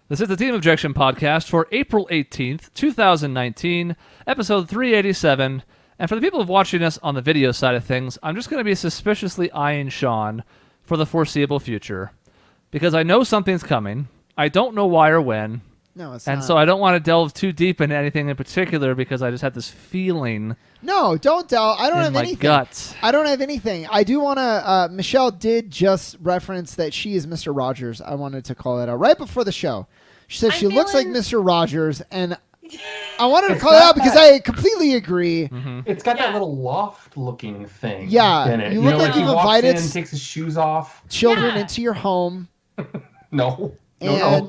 This is the Team Objection podcast for April 18th, 2019, episode 387. And for the people watching us on the video side of things, I'm just going to be suspiciously eyeing Shaun for the foreseeable future. Because I know something's coming. I don't know why or when. No, it's and not. so I don't want to delve too deep into anything in particular because I just have this feeling. No, don't delve. I don't have my anything. Gut. I don't have anything. I do want to. Michelle did just reference that she is Mr. Rogers. I wanted to call that out right before the show. She said she looks like Mr. Rogers, and I wanted to call it out because I completely agree. Mm-hmm. It's got that little loft-looking thing. Yeah, in it. you look like he you've walks invited in, takes his shoes off. Children into your home. No.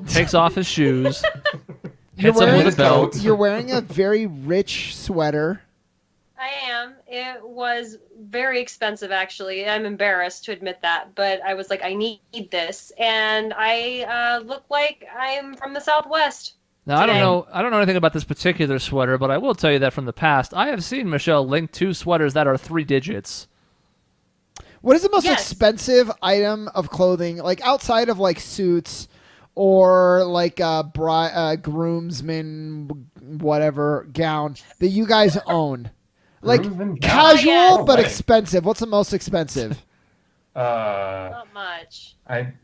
Takes off his shoes. You're hits him with a belt. You're wearing a very rich sweater. I am. It was very expensive, actually. I'm embarrassed to admit that, but I was like, I need this, and I look like I'm from the Southwest. Now, today. I don't know anything about this particular sweater, but I will tell you that from the past, I have seen Michelle link 2 sweaters that are 3 digits. What is the most expensive item of clothing, like outside of like suits or like a groomsman whatever gown that you guys own? Like casual but expensive. What's the most expensive? Not much. I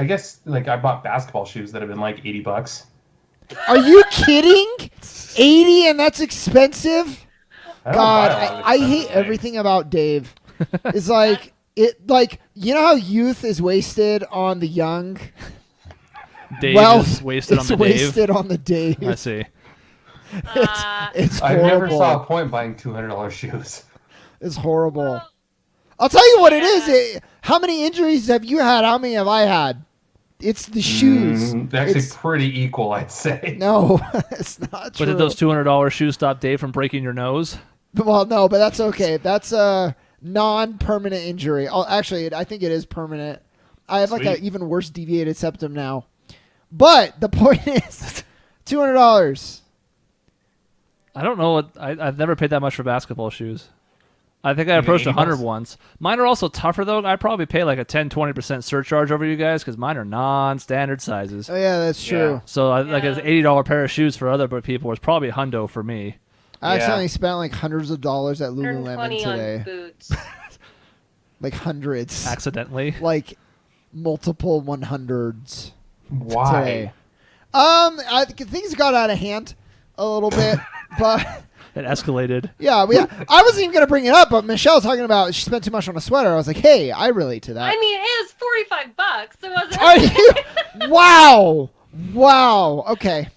guess like I bought basketball shoes that have been like $80. Are you kidding? 80 and that's expensive? God, I hate everything about Dave. It's like you know how youth is wasted on the young? Dave is wasted on the Dave. It's wasted on the Dave. I see. It's I horrible. never saw a point buying $200 shoes. It's horrible. I'll tell you what it is. How many injuries have you had? How many have I had? It's the shoes. Actually, pretty equal, I'd say. No, it's not true. But did those $200 shoes stop Dave from breaking your nose? Well, no, but that's okay. That's a non-permanent injury. Actually, I think it is permanent. I have like an even worse deviated septum now. But the point is, $200. I don't know. I've never paid that much for basketball shoes. I think I approached 100 once. Mine are also tougher, though. I'd probably pay like a 10-20% surcharge over you guys because mine are non-standard sizes. Oh, yeah, that's true. Yeah. So like an $80 pair of shoes for other people was probably a hundo for me. I accidentally spent like hundreds of dollars at Lululemon today. On boots. Like hundreds. Accidentally? Like multiple 100s. Why? I think things got out of hand a little bit, but... It escalated. Yeah. I wasn't even going to bring it up, but Michelle's talking about she spent too much on a sweater. I was like, hey, I relate to that. I mean, it was $45. It wasn't. Are you? Wow. Okay.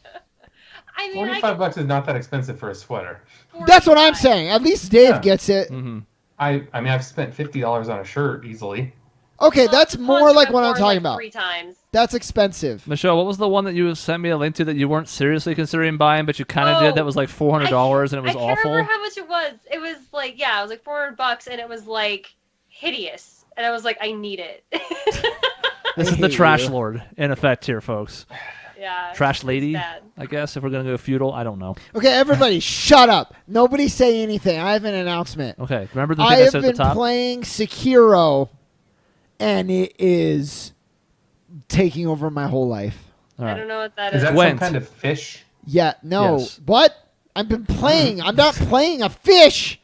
I mean, $45 is not that expensive for a sweater. That's what I'm saying. At least Dave gets it. Mm-hmm. I mean, I've spent $50 on a shirt easily. Okay, that's more like what I'm talking about. 3 times. That's expensive. Michelle, what was the one that you sent me a link to that you weren't seriously considering buying, but you kind of did? That was like $400 and it was awful. I can't remember how much it was. It was like, it was like $400 and it was like hideous. And I was like, I need it. This is the trash lord in effect here, folks. Yeah. Trash lady, I guess, if we're going to go feudal. I don't know. Okay, everybody, shut up. Nobody say anything. I have an announcement. Okay, remember the thing I said at the top? I have been playing Sekiro, and it is taking over my whole life. I don't know what that is. Is that some kind of fish? Yeah, no. Yes. What? I've been playing. I'm not playing a fish.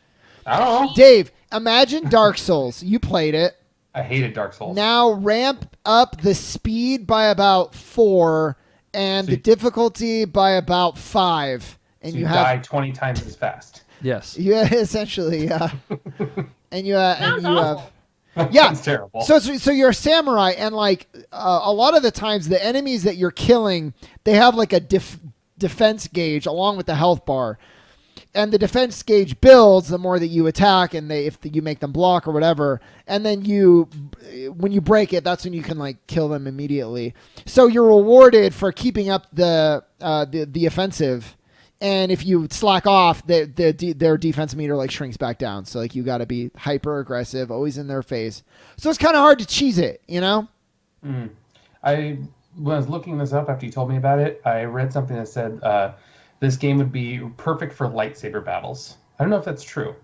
I don't know. Dave, imagine Dark Souls. You played it. I hated Dark Souls. Now ramp up the speed by about 4 and the difficulty by about 5. And so you die 20 times as fast. Yes. Yeah, essentially, yeah. and you have... Yeah, it's terrible. So you're a samurai, and like a lot of the times, the enemies that you're killing, they have like a defense gauge along with the health bar, and the defense gauge builds the more that you attack, and if you make them block or whatever, and then when you break it, that's when you can like kill them immediately. So you're rewarded for keeping up the offensive. And if you slack off, their defense meter like shrinks back down. So like you got to be hyper aggressive, always in their face. So it's kind of hard to cheese it, you know. When I was looking this up after you told me about it, I read something that said this game would be perfect for lightsaber battles. I don't know if that's true.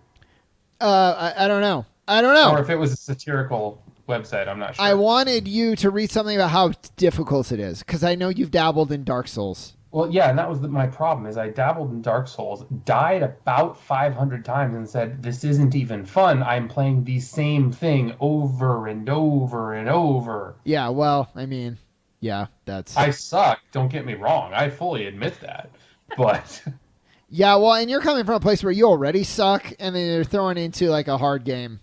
I don't know. I don't know. Or if it was a satirical website. I'm not sure. I wanted you to read something about how difficult it is, because I know you've dabbled in Dark Souls. Well, yeah, and that was my problem. Is I dabbled in Dark Souls, died about 500 times, and said, "This isn't even fun. I'm playing the same thing over and over and over." Yeah, well, I mean, yeah, that's... I suck. Don't get me wrong. I fully admit that, but Yeah, well, and you're coming from a place where you already suck, and then you're throwing into like a hard game.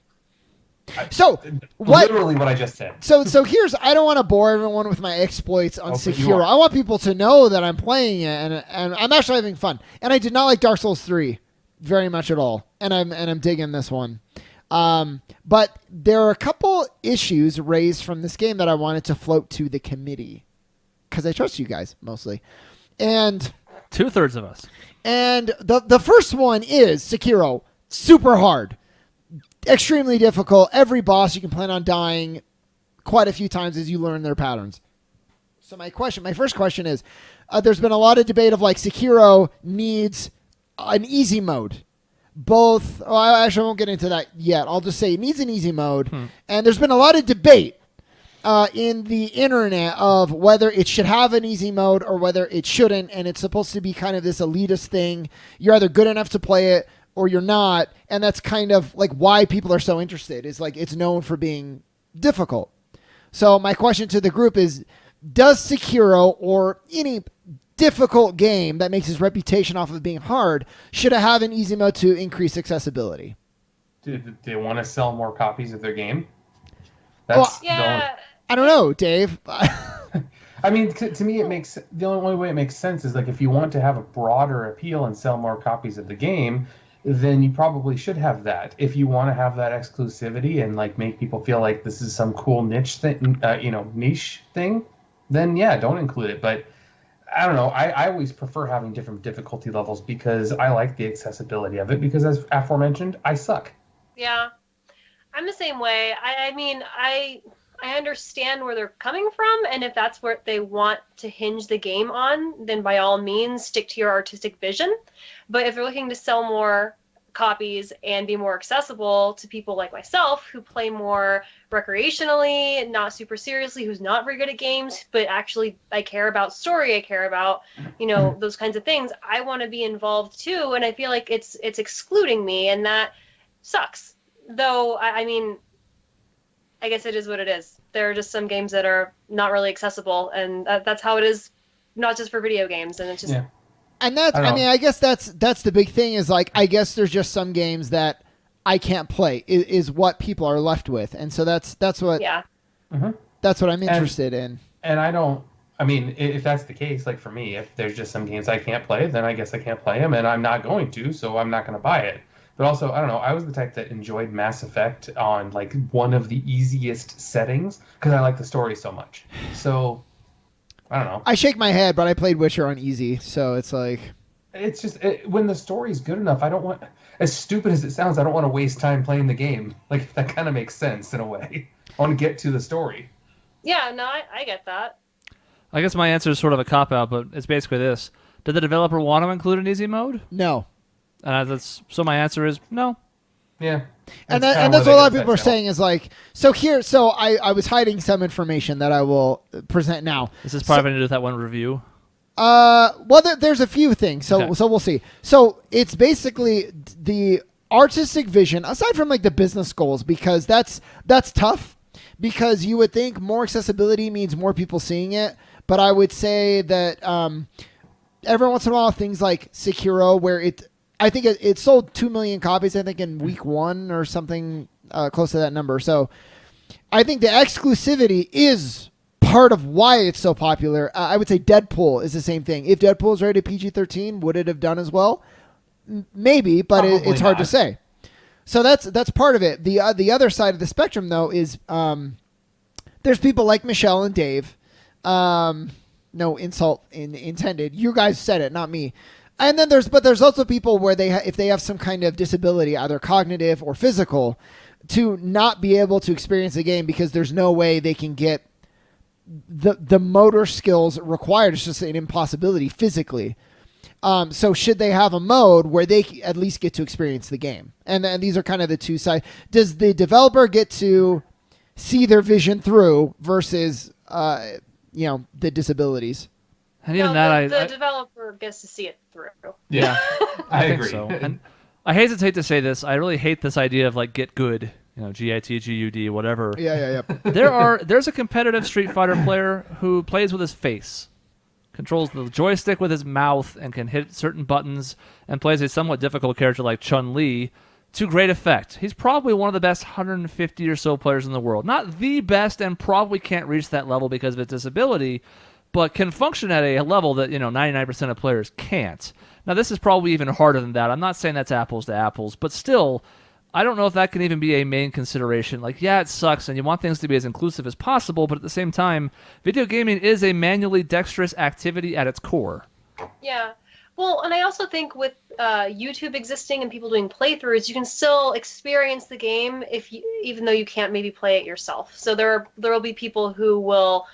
So literally what I just said. So here's, I don't want to bore everyone with my exploits on but you Sekiro. are. I want people to know that I'm playing it and I'm actually having fun. And I did not like Dark Souls 3 very much at all. And I'm digging this one. But there are a couple issues raised from this game that I wanted to float to the committee, because I trust you guys mostly. And 2/3 of us. And the first one is Sekiro, super hard. Extremely difficult. Every boss you can plan on dying quite a few times as you learn their patterns. So my first question is, there's been a lot of debate of like Sekiro needs an easy mode. I actually won't get into that yet. I'll just say it needs an easy mode. And there's been a lot of debate in the internet of whether it should have an easy mode or whether it shouldn't. And it's supposed to be kind of this elitist thing. You're either good enough to play it or you're not, and that's kind of like why people are so interested. Is like it's known for being difficult. So my question to the group is, does Sekiro or any difficult game that makes its reputation off of being hard, should it have an easy mode to increase accessibility? Do they want to sell more copies of their game? Yeah. I don't know, Dave. I mean, to me, the only way it makes sense is like if you want to have a broader appeal and sell more copies of the game, then you probably should have that. If you want to have that exclusivity and like make people feel like this is some cool niche thing, niche thing, then yeah, don't include it. But I don't know. I always prefer having different difficulty levels because I like the accessibility of it. Because as aforementioned, I suck. Yeah, I'm the same way. I mean, I understand where they're coming from, and if that's what they want to hinge the game on, then by all means stick to your artistic vision. But if they're looking to sell more copies and be more accessible to people like myself who play more recreationally, not super seriously, who's not very good at games, but actually I care about story, I care about, those kinds of things, I want to be involved too, and I feel like it's excluding me, and that sucks. Though, I mean, I guess it is what it is. There are just some games that are not really accessible, and that's how it is, not just for video games, and it's just... Yeah. And I guess that's the big thing is like, I guess there's just some games that I can't play is what people are left with. And so that's what, that's what I'm interested in. And if that's the case, like for me, if there's just some games I can't play, then I guess I can't play them and I'm not going to, so I'm not going to buy it. But also, I don't know, I was the type that enjoyed Mass Effect on like one of the easiest settings because I like the story so much. So... I don't know. I shake my head, but I played Witcher on easy, so it's like... It's just, when the story's good enough, I don't want... As stupid as it sounds, I don't want to waste time playing the game. Like, that kind of makes sense in a way. I want to get to the story. Yeah, no, I get that. I guess my answer is sort of a cop-out, but it's basically this. Did the developer want to include an easy mode? No. So my answer is no. Yeah. And that's what a lot of people are saying is like, so I was hiding some information that I will present now. This is probably going to do with that one review. Well, there's a few things, so Okay. so we'll see. So it's basically the artistic vision, aside from like the business goals, because that's tough, because you would think more accessibility means more people seeing it, but I would say that every once in a while things like Sekiro, where I think it sold 2 million copies, I think, in week 1 or something close to that number. So I think the exclusivity is part of why it's so popular. I would say Deadpool is the same thing. If Deadpool is rated PG-13, would it have done as well? Maybe, but it's hard to say. So that's part of it. The other side of the spectrum, though, is there's people like Michelle and Dave. No insult intended. You guys said it, not me. And then there's also people where if they have some kind of disability, either cognitive or physical, to not be able to experience the game because there's no way they can get the motor skills required. It's just an impossibility physically. So should they have a mode where they at least get to experience the game? And these are kind of the two sides. Does the developer get to see their vision through versus the disabilities. And even the developer gets to see it through. Yeah, I think agree. so. And I hesitate to say this. I really hate this idea of like get good, GIT, GUD, whatever. Yeah. There's a competitive Street Fighter player who plays with his face, controls the joystick with his mouth, and can hit certain buttons, and plays a somewhat difficult character like Chun-Li to great effect. He's probably one of the best 150 or so players in the world. Not the best, and probably can't reach that level because of his disability, but can function at a level that 99% of players can't. Now, this is probably even harder than that. I'm not saying that's apples to apples, but still, I don't know if that can even be a main consideration. Like, yeah, it sucks, and you want things to be as inclusive as possible, but at the same time, video gaming is a manually dexterous activity at its core. Yeah. Well, and I also think with YouTube existing and people doing playthroughs, you can still experience the game even though you can't maybe play it yourself. So there will be people who will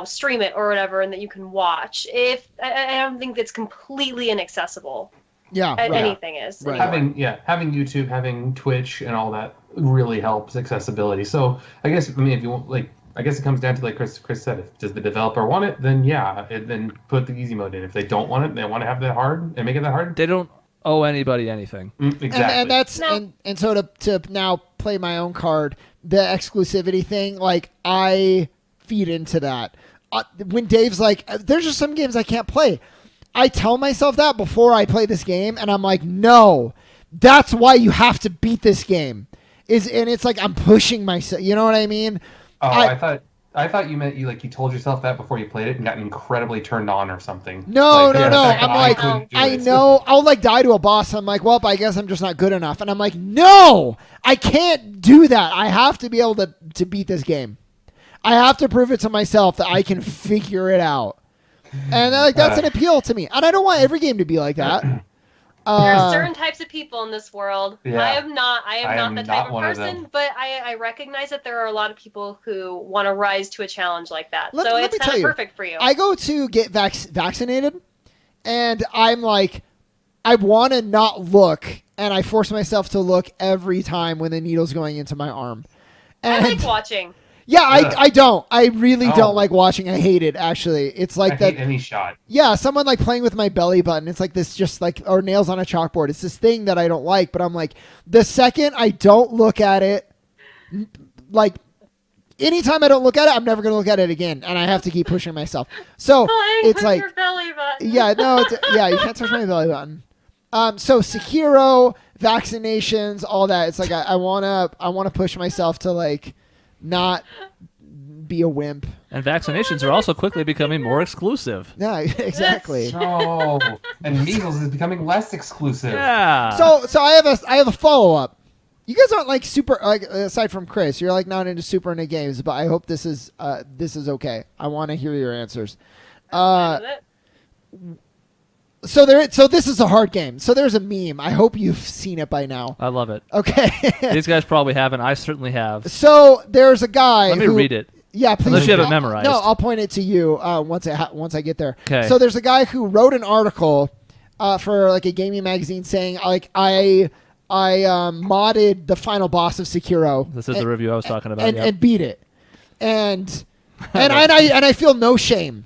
stream it or whatever, and that you can watch. I don't think that's completely inaccessible. Yeah, anything is. Right. Having YouTube, having Twitch, and all that really helps accessibility. So I guess if you want, I guess it comes down to like Chris said. Does the developer want it? Then then put the easy mode in. If they don't want it, they want to have that hard and make it that hard. They don't owe anybody anything. Exactly. And that's and so to now play my own card, the exclusivity thing. Like I feed into that. When Dave's like, there's just some games I can't play. I tell myself that before I play this game, and I'm like, no, that's why you have to beat this game. And it's like I'm pushing myself. You know what I mean? Oh, I thought you meant you told yourself that before you played it and got incredibly turned on or something. No. I'm like, I know. I'll die to a boss. I'm like, well, I guess I'm just not good enough. And I'm like, no, I can't do that. I have to be able to beat this game. I have to prove it to myself that I can figure it out. And that's an appeal to me. And I don't want every game to be like that. There are certain types of people in this world. Yeah. I am not the type of person, them. but I recognize that there are a lot of people who want to rise to a challenge like that. Let so me it's tell kind of you, perfect for you. I go to get vaccinated, and I'm like, I want to not look, and I force myself to look every time when the needle's going into my arm. And I like watching. Yeah, I don't. I really don't like watching. I hate it, actually. It's like I hate any shot. Yeah, someone playing with my belly button. It's like this or nails on a chalkboard. It's this thing that I don't like, but I'm like, the second I don't look at it, anytime I don't look at it, I'm never going to look at it again, and I have to keep pushing myself. So it's like, your belly button. Yeah, no, you can't touch my belly button. So Sekiro, vaccinations, all that. It's like I wanna push myself to not be a wimp. And vaccinations are also quickly becoming more exclusive. Yeah, exactly. Oh, and measles is becoming less exclusive. Yeah. So I have a follow up. You guys aren't super aside from Chris, you're not into super into games, but I hope this is okay. I want to hear your answers. So this is a hard game. So there's a meme. I hope you've seen it by now. I love it. Okay. These guys probably haven't. I certainly have. So there's a guy. Let me read it. Yeah, please. Unless you have it memorized. No, I'll point it to you once I get there. Okay. So there's a guy who wrote an article for a gaming magazine saying I modded the final boss of Sekiro. This is the review I was talking about. And beat it, and I feel no shame.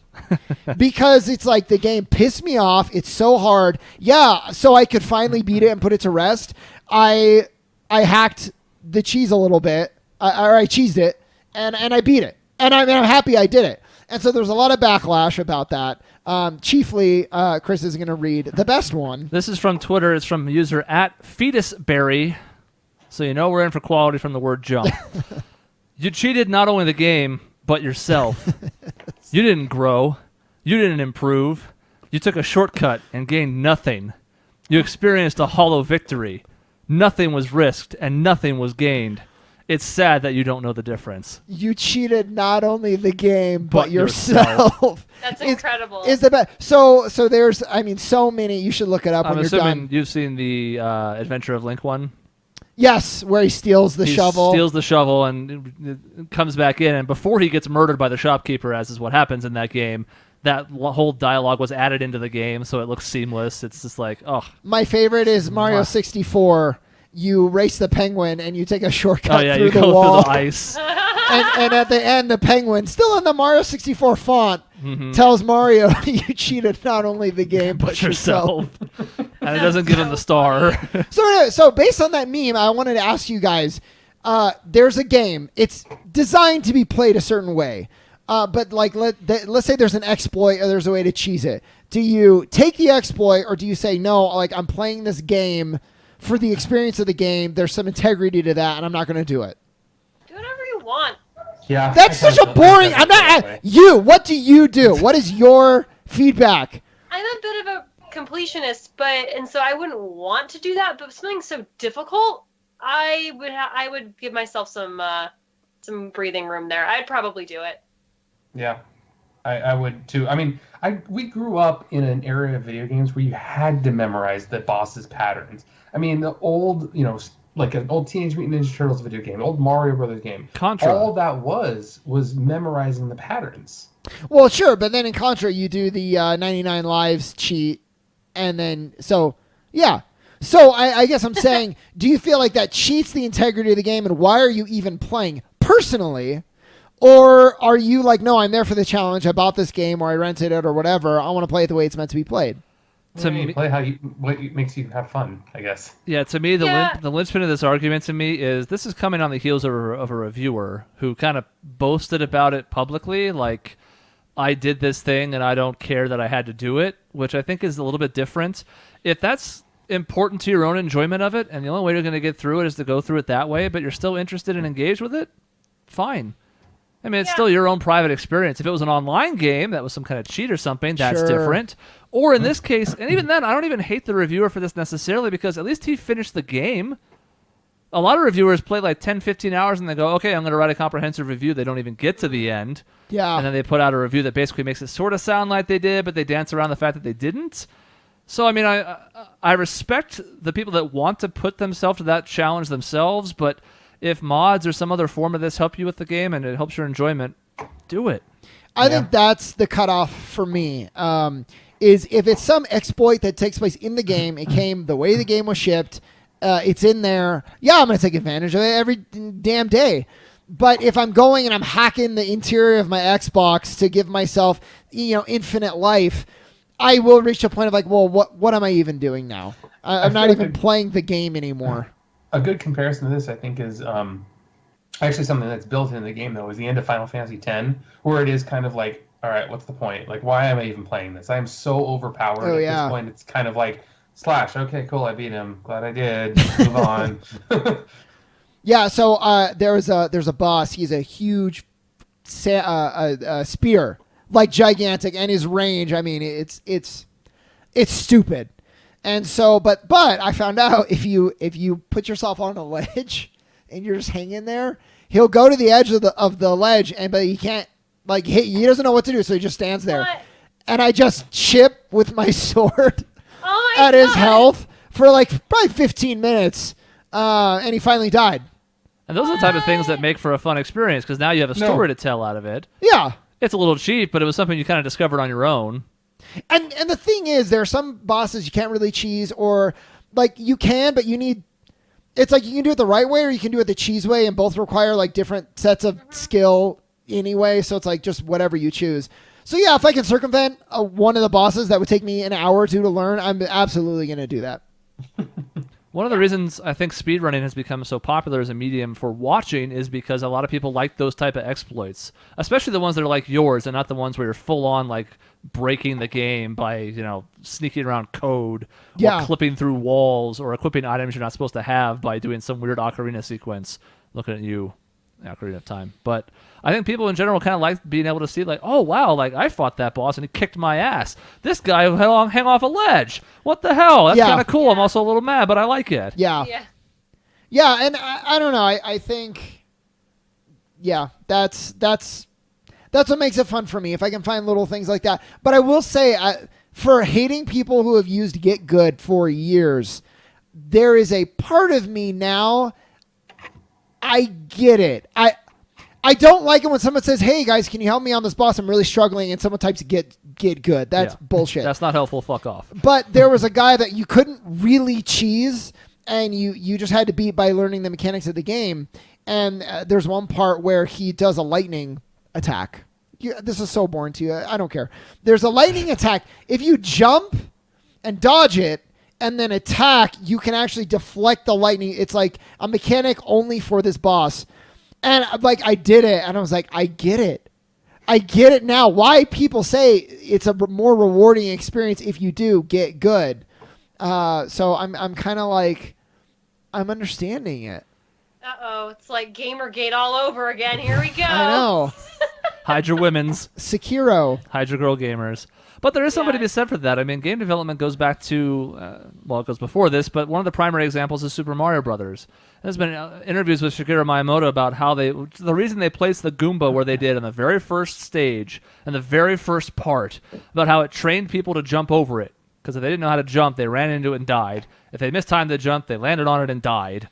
Because it's the game pissed me off. It's so hard. Yeah, so I could finally beat it and put it to rest. I hacked the cheese a little bit, or I cheesed it, and I beat it. And I'm happy I did it. And so there's a lot of backlash about that. Chiefly, Chris is going to read the best one. This is from Twitter. It's from user @fetusberry. So we're in for quality from the word jump. You cheated not only the game, but yourself. You didn't grow. You didn't improve. You took a shortcut and gained nothing. You experienced a hollow victory. Nothing was risked and nothing was gained. It's sad that you don't know the difference. You cheated not only the game, but yourself. That's incredible. Is the best. So there's, so many. You should look it up when you're done. I'm assuming you've seen the Adventure of Link one. Yes, where he steals the shovel. Steals the shovel and comes back in. And before he gets murdered by the shopkeeper, as is what happens in that game, that whole dialogue was added into the game, so it looks seamless. It's just My favorite is Mario 64. You race the penguin and you take a shortcut through the go wall. through the ice. and at the end, the penguin, still in the Mario 64 font, tells Mario, "You cheated not only the game but yourself." And it doesn't give him the star. So based on that meme, I wanted to ask you guys. There's a game. It's designed to be played a certain way. But like let's say there's an exploit or there's a way to cheese it. Do you take the exploit or do you say no? Like I'm playing this game for the experience of the game. There's some integrity to that, and I'm not going to do it. Do whatever you want. Yeah, That's such a boring. I'm not you. What do you do? What is your feedback? I'm a bit of a completionist, and so I wouldn't want to do that. But something so difficult, I would give myself some breathing room there. I'd probably do it. Yeah, I would too. I mean, we grew up in an era of video games where you had to memorize the boss's patterns. I mean, the old, like an old Teenage Mutant Ninja Turtles video game, old Mario Brothers game. Contra. All that was memorizing the patterns. Well, sure, but then in Contra, you do the 99 lives cheat, and then yeah. So I guess I'm saying, do you feel like that cheats the integrity of the game, and why are you even playing personally? Or are you like, no, I'm there for the challenge. I bought this game or I rented it or whatever. I want to play it the way it's meant to be played. To me, play what makes you have fun, I guess. Yeah, to me, the linchpin of this argument to me is this is coming on the heels of a reviewer who kind of boasted about it publicly, like, I did this thing and I don't care that I had to do it, which I think is a little bit different. If that's important to your own enjoyment of it, and the only way you're going to get through it is to go through it that way, but you're still interested and engaged with it, fine. I mean, it's still your own private experience. If it was an online game that was some kind of cheat or something, that's different. Or in this case, and even then, I don't even hate the reviewer for this necessarily because at least he finished the game. A lot of reviewers play like 10, 15 hours and they go, okay, I'm going to write a comprehensive review. They don't even get to the end. Yeah. And then they put out a review that basically makes it sort of sound like they did, but they dance around the fact that they didn't. So, I mean, I respect the people that want to put themselves to that challenge themselves, but if mods or some other form of this help you with the game and it helps your enjoyment, do it. I think that's the cutoff for me. Is if it's some exploit that takes place in the game, it came the way the game was shipped, it's in there. Yeah, I'm going to take advantage of it every damn day. But if I'm going and I'm hacking the interior of my Xbox to give myself, infinite life, I will reach a point of like, well, what am I even doing now? I'm not even playing the game anymore. A good comparison to this, I think, is actually something that's built in the game, though, is the end of Final Fantasy X, where it is kind of like, all right, what's the point? Like, why am I even playing this? I am so overpowered at this point. It's kind of like, Slash, okay, cool, I beat him. Glad I did. Move on. Yeah, so there's a boss. He's a huge spear, like gigantic, and his range, I mean, it's stupid. And so, but I found out if you put yourself on a ledge and you're just hanging there, he'll go to the edge of the ledge, but he can't hit. He doesn't know what to do, so he just stands there. What? And I just chip with my sword at his health for like probably 15 minutes, and he finally died. And those are the type of things that make for a fun experience because now you have a story to tell out of it. Yeah, it's a little cheap, but it was something you kind of discovered on your own. And the thing is, there are some bosses you can't really cheese, or like you can, but you need. It's like you can do it the right way, or you can do it the cheese way, and both require like different sets of skill anyway. So it's like just whatever you choose. So yeah, if I can circumvent one of the bosses that would take me an hour or two to learn, I'm absolutely going to do that. One of the reasons I think speedrunning has become so popular as a medium for watching is because a lot of people like those type of exploits, especially the ones that are like yours and not the ones where you're full on like breaking the game by, sneaking around code or clipping through walls or equipping items you're not supposed to have by doing some weird Ocarina sequence. Looking at you, Ocarina of Time. But I think people in general kind of like being able to see like, oh, wow, like I fought that boss and he kicked my ass. This guy hang off a ledge. What the hell? That's kind of cool. Yeah. I'm also a little mad, but I like it. Yeah. Yeah, and I don't know. I think, that's what makes it fun for me, if I can find little things like that. But I will say, for hating people who have used Get Good for years, there is a part of me now, I get it. I don't like it when someone says, hey, guys, can you help me on this boss? I'm really struggling, and someone types get good. That's bullshit. That's not helpful. Fuck off. But there was a guy that you couldn't really cheese, and you just had to beat by learning the mechanics of the game. and there's one part where he does a lightning attack. This is so boring to you. I don't care. There's a lightning attack. If you jump and dodge it and then attack, you can actually deflect the lightning. It's like a mechanic only for this boss. And like I did it, and I was like, I get it. I get it now. Why people say it's a more rewarding experience if you do get good. So I'm kind of like, I'm understanding it. Uh-oh, it's like Gamergate all over again. Here we go. I know. Hydra Women's. Sekiro. Hydra Girl Gamers. But there is somebody to be said for that. I mean, game development goes back to, well, it goes before this, but one of the primary examples is Super Mario Brothers. There's been interviews with Shigeru Miyamoto about how the reason they placed the Goomba where they did in the very first stage and the very first part, about how it trained people to jump over it. Because if they didn't know how to jump, they ran into it and died. If they mistimed the jump, they landed on it and died.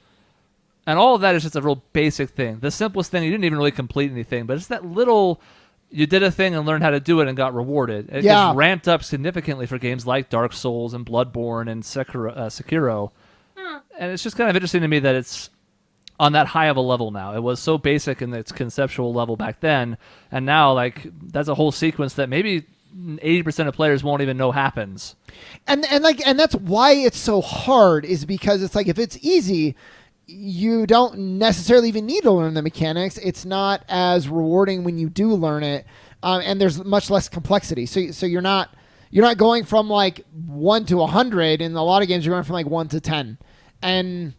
And all of that is just a real basic thing. The simplest thing, you didn't even really complete anything, but it's that little, you did a thing and learned how to do it and got rewarded. It gets ramped up significantly for games like Dark Souls and Bloodborne and Sekiro. And it's just kind of interesting to me that it's on that high of a level now. It was so basic in its conceptual level back then, and now like that's a whole sequence that maybe 80% of players won't even know happens. And that's why it's so hard, is because it's like if it's easy, you don't necessarily even need to learn the mechanics. It's not as rewarding when you do learn it, and there's much less complexity. So you're not going from like 1 to 100. In a lot of games, you're going from like 1 to 10, and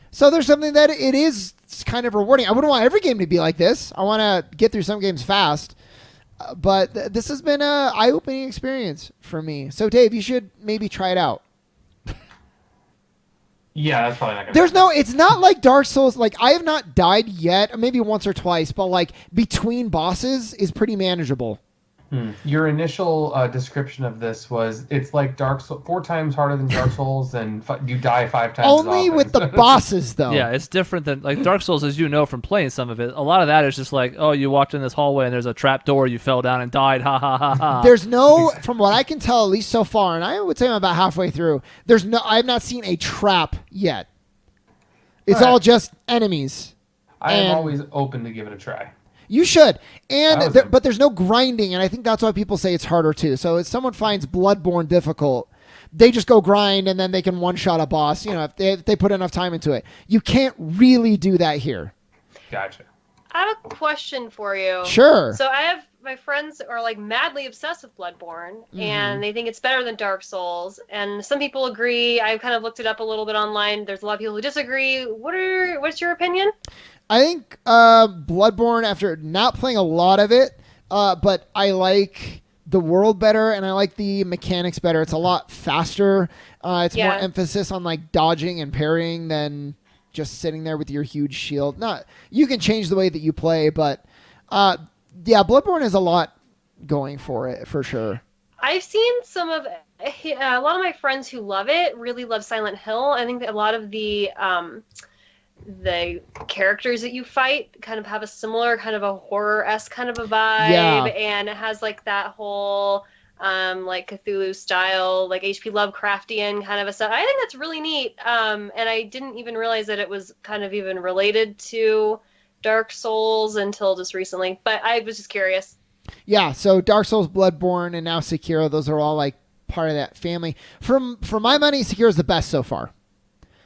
so there's something that it is kind of rewarding. I wouldn't want every game to be like this. I want to get through some games fast, but this has been a eye-opening experience for me. So Dave, you should maybe try it out. Yeah, that's probably not going to it's not like Dark Souls. Like, I have not died yet, maybe once or twice, but like between bosses is pretty manageable. Your initial description of this was it's like Dark Souls, 4 times harder than Dark Souls, and you die 5 times. Only with the bosses, though. Yeah, it's different than like Dark Souls, as you know from playing some of it. A lot of that is just like, oh, you walked in this hallway and there's a trap door, you fell down and died. Ha ha ha ha. There's no, from what I can tell, at least so far, and I would say I'm about halfway through. I have not seen a trap yet. It's all just enemies. I am always open to give it a try. You should. And but there's no grinding, and I think that's why people say it's harder too. So if someone finds Bloodborne difficult, they just go grind and then they can one-shot a boss, if they put enough time into it. You can't really do that here. Gotcha. I have a question for you. Sure. So I have my friends are like madly obsessed with Bloodborne, and they think it's better than Dark Souls. And some people agree. I've kind of looked it up a little bit online. There's a lot of people who disagree. What's your opinion? I think Bloodborne, after not playing a lot of it, but I like the world better and I like the mechanics better. It's a lot faster. It's more emphasis on like dodging and parrying than just sitting there with your huge shield. You can change the way that you play, but Bloodborne has a lot going for it for sure. I've seen a lot of my friends who love it really love Silent Hill. I think that a lot of the characters that you fight kind of have a similar kind of a horror-esque kind of a vibe, and it has like that whole like Cthulhu style, like HP Lovecraftian kind of a stuff. I think that's really neat, and I didn't even realize that it was kind of even related to Dark Souls until just recently, but I was just curious. Yeah, so Dark Souls, Bloodborne, and now Sekiro, those are all like part of that family. For my money, Sekiro's the best so far.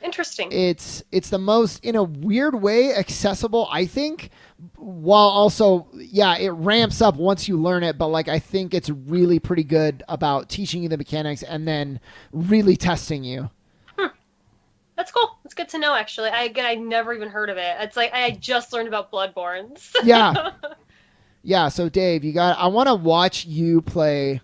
Interesting. It's the most, in a weird way, accessible, I think, while also, it ramps up once you learn it, but like I think it's really pretty good about teaching you the mechanics and then really testing you. That's cool. It's good to know, actually. I never even heard of it. It's like I just learned about Bloodborne. Yeah, so Dave, I want to watch you play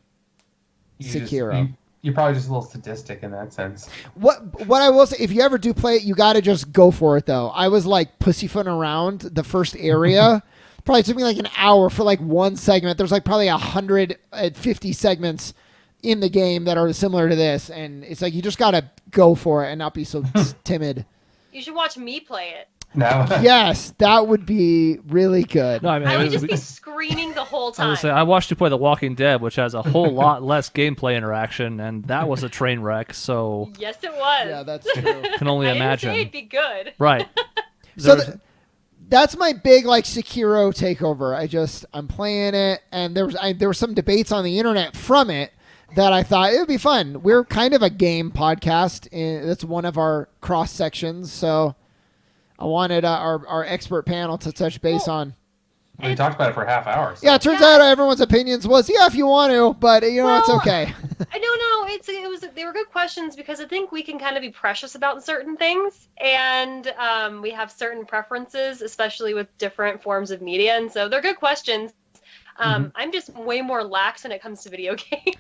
Sekiro. You're probably just a little sadistic in that sense. What I will say, if you ever do play it, you got to just go for it, though. I was like pussyfooting around the first area. Probably took me like an hour for like one segment. There's like probably 150 segments in the game that are similar to this, and it's like you just got to go for it and not be so timid. You should watch me play it. No. Yes, that would be really good. No, I would just be screaming the whole time. I watched you play The Walking Dead, which has a whole lot less gameplay interaction, and that was a train wreck. So yes, it was. Yeah, that's true. Can only imagine. I didn't say it'd be good. Right. So That's my big like Sekiro takeover. I'm playing it, and there were some debates on the internet from it that I thought it would be fun. We're kind of a game podcast, and that's one of our cross sections. So I wanted our expert panel to touch base on. We talked about it for a half hour. So. Yeah, it turns out everyone's opinions was if you want to, but it's okay. I don't know. They were good questions because I think we can kind of be precious about certain things, and we have certain preferences, especially with different forms of media, and so they're good questions. I'm just way more lax when it comes to video games.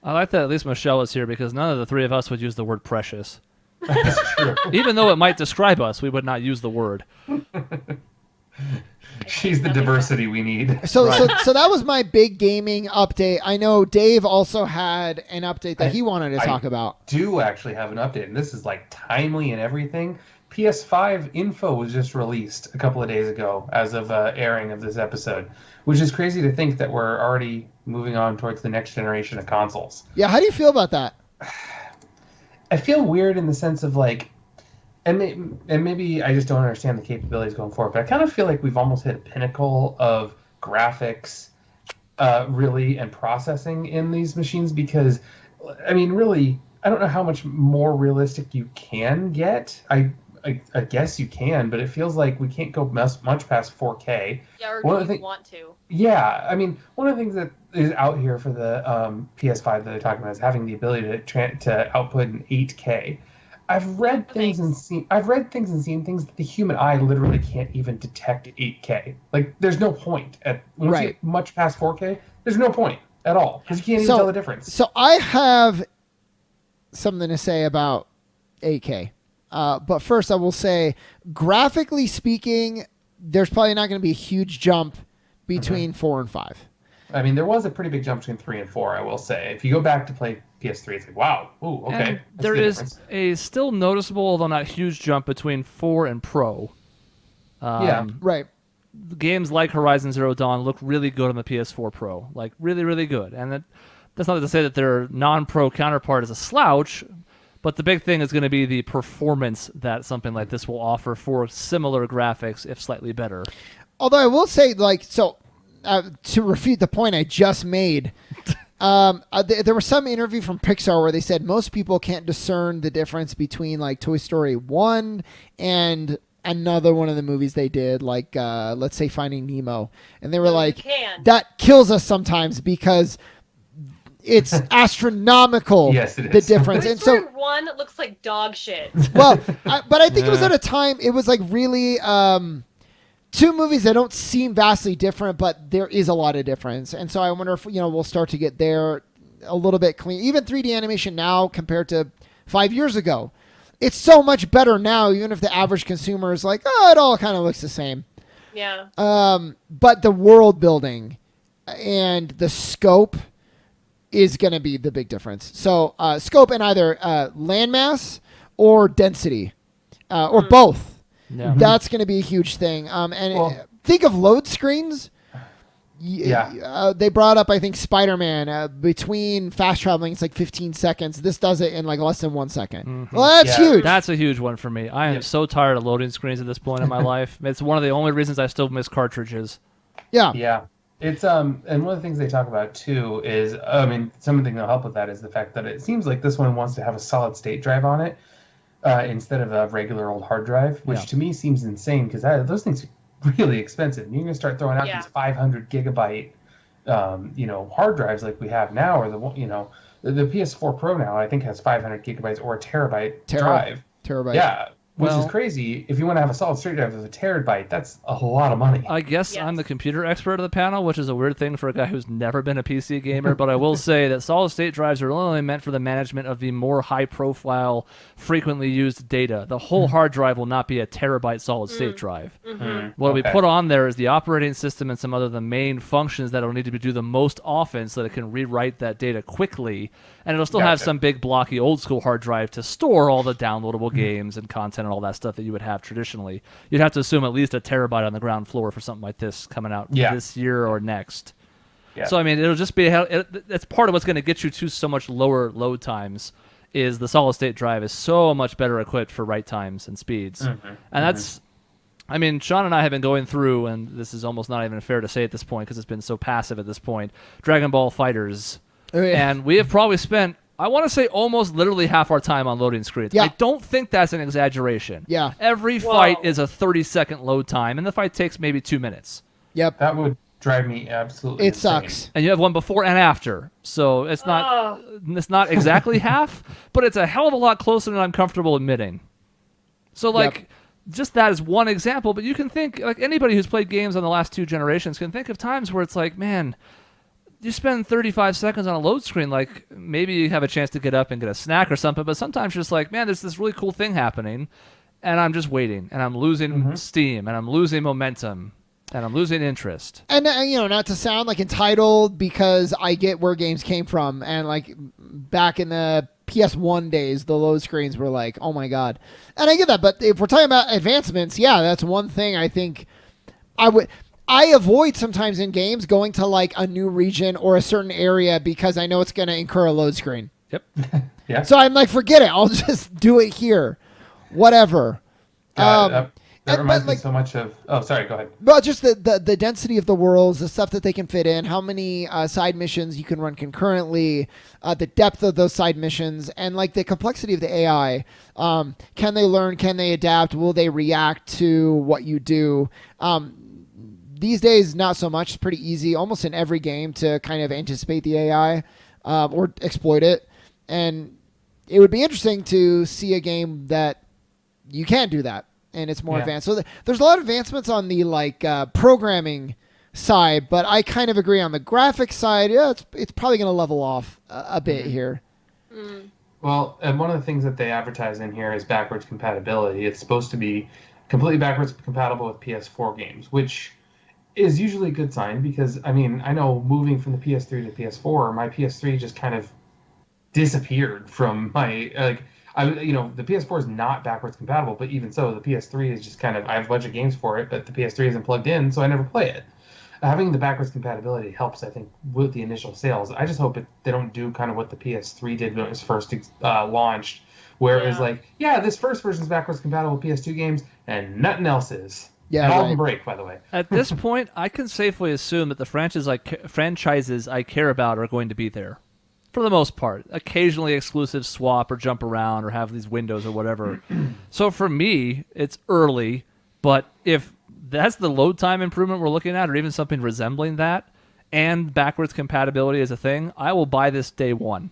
I like that at least Michelle is here because none of the three of us would use the word precious. That's true. Even though it might describe us, we would not use the word. She's the diversity we need. So that was my big gaming update. I know Dave also had an update that he wanted to talk about. I do actually have an update, and this is like timely and everything. PS5 info was just released a couple of days ago as of airing of this episode, which is crazy to think that we're already moving on towards the next generation of consoles. Yeah, how do you feel about that? I feel weird in the sense of like, and maybe I just don't understand the capabilities going forward, but I kind of feel like we've almost hit a pinnacle of graphics, really, and processing in these machines because, I mean, really, I don't know how much more realistic you can get. I guess you can, but it feels like we can't go much past 4K. Yeah, or do you want to? Yeah, I mean, one of the things that is out here for the PS5 that they're talking about is having the ability to output in 8K. I've read things and seen things that the human eye literally can't even detect 8K. Like, there's no point once you get much past 4K. There's no point at all because you can't even tell the difference. So I have something to say about 8K. But first, I will say, graphically speaking, there's probably not going to be a huge jump between 4 and 5. I mean, there was a pretty big jump between 3 and 4, I will say. If you go back to play PS3, it's like, wow, ooh, okay. And there is a still noticeable, although not huge, jump between 4 and Pro. Yeah. Right. Games like Horizon Zero Dawn look really good on the PS4 Pro. Like, really, really good. And that's not to say that their non-Pro counterpart is a slouch, but the big thing is going to be the performance that something like this will offer for similar graphics, if slightly better. Although I will say, to refute the point I just made, there was some interview from Pixar where they said most people can't discern the difference between like Toy Story 1 and another one of the movies they did, like let's say Finding Nemo. And they were that kills us sometimes because it's astronomical. Yes, it is. The difference. Toy And Story so 1 looks like dog shit. Well, but I think it was at a time, it was like really two movies that don't seem vastly different, but there is a lot of difference. And so I wonder if, we'll start to get there a little bit clean. Even 3D animation now compared to 5 years ago, it's so much better now, even if the average consumer is like, it all kind of looks the same. Yeah. But the world building and the scope is going to be the big difference. So scope in either landmass or density or both. Yeah. That's going to be a huge thing. Think of load screens. Yeah. They brought up, I think, Spider-Man. Between fast traveling, it's like 15 seconds. This does it in like less than 1 second. Mm-hmm. Well, that's huge. That's a huge one for me. I am so tired of loading screens at this point in my life. It's one of the only reasons I still miss cartridges. Yeah. Yeah. It's and one of the things they talk about too is, something that'll help with that is the fact that it seems like this one wants to have a solid state drive on it instead of a regular old hard drive, which to me seems insane because those things are really expensive. And you're going to start throwing out these 500 gigabyte, hard drives like we have now, or the PS4 Pro now I think has 500 gigabytes or a terabyte drive. Terabyte. Yeah. Which is crazy. If you want to have a solid state drive with a terabyte, that's a lot of money. I guess I'm the computer expert of the panel, which is a weird thing for a guy who's never been a PC gamer, but I will say that solid state drives are only meant for the management of the more high-profile, frequently used data. The whole hard drive will not be a terabyte solid state drive. Mm-hmm. What we put on there is the operating system and some other the main functions that will need to do the most often so that it can rewrite that data quickly, and it'll still have some big blocky old-school hard drive to store all the downloadable games and content and all that stuff that you would have traditionally. You'd have to assume at least a terabyte on the ground floor for something like this coming out this year or next. Yeah. So, it'll just be... That's part of what's going to get you to so much lower load times is the solid-state drive is so much better equipped for write times and speeds. And that's... I mean, Shaun and I have been going through, and this is almost not even fair to say at this point because it's been so passive at this point, Dragon Ball Fighters. Oh, yeah. And we have probably spent, I want to say, almost literally half our time on loading screens. Yeah. I don't think that's an exaggeration. Yeah. Every fight is a 30-second load time, and the fight takes maybe 2 minutes. Yep. That would drive me absolutely It insane. sucks. And you have one before and after. So it's not exactly half, but it's a hell of a lot closer than I'm comfortable admitting. So, like... Yep. Just that is one example, but you can think, like anybody who's played games on the last 2 generations can think of times where it's like, man, you spend 35 seconds on a load screen, like maybe you have a chance to get up and get a snack or something, but sometimes you're just like, man, there's this really cool thing happening, and I'm just waiting, and I'm losing steam, and I'm losing momentum, and I'm losing interest. And not to sound like entitled, because I get where games came from, and like back in the PS1 days, the load screens were like, oh my god. And I get that, but if we're talking about advancements, yeah, that's one thing I think I avoid sometimes in games going to like a new region or a certain area because I know it's going to incur a load screen. Yep. Yeah. So I'm like, forget it. I'll just do it here. Whatever. That reminds me so much of... Oh, sorry, go ahead. Well, just the density of the worlds, the stuff that they can fit in, how many side missions you can run concurrently, the depth of those side missions, and like the complexity of the AI. Can they learn? Can they adapt? Will they react to what you do? These days, not so much. It's pretty easy, almost in every game, to kind of anticipate the AI or exploit it. And it would be interesting to see a game that you can't do that. And it's more advanced. So there's a lot of advancements on the like programming side, but I kind of agree on the graphics side. Yeah, it's probably going to level off a bit here. Well, and one of the things that they advertise in here is backwards compatibility. It's supposed to be completely backwards compatible with PS4 games, which is usually a good sign because, I mean, I know moving from the PS3 to PS4, my PS3 just kind of disappeared from my the PS4 is not backwards compatible, but even so, the PS3 is just kind of, I have a bunch of games for it, but the PS3 isn't plugged in, so I never play it. Having the backwards compatibility helps, I think, with the initial sales. I just hope they don't do kind of what the PS3 did when it was first launched, where it was like, this first version is backwards compatible with PS2 games, and nothing else is. Yeah, and all of them break, by the way. At this point, I can safely assume that the franchises I care about are going to be there. For the most part. Occasionally exclusive swap or jump around or have these windows or whatever. So for me, it's early, but if that's the load time improvement we're looking at, or even something resembling that, and backwards compatibility is a thing, I will buy this day one.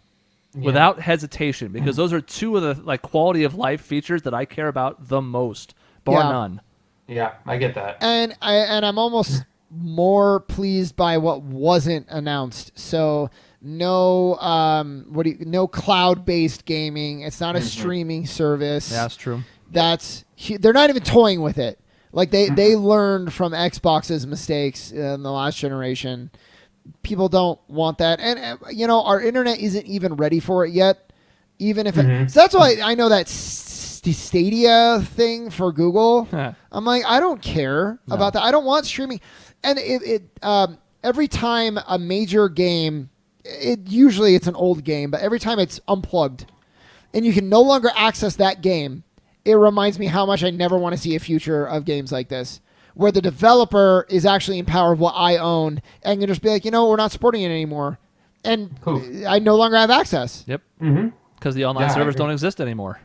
Without hesitation, because those are two of the like quality of life features that I care about the most, bar none. Yeah, I get that. And I'm almost more pleased by what wasn't announced. So no cloud-based gaming. It's not a streaming service. Yeah, that's true. They're not even toying with it. Like they learned from Xbox's mistakes in the last generation. People don't want that, and our internet isn't even ready for it yet. Even if so that's why I know that Stadia thing for Google. I'm like, I don't care about that. I don't want streaming. And every time a major game, usually it's an old game, but every time it's unplugged and you can no longer access that game, it reminds me how much I never want to see a future of games like this, where the developer is actually in power of what I own and can just be like, we're not supporting it anymore. And I no longer have access. Yep. Because the online servers don't exist anymore.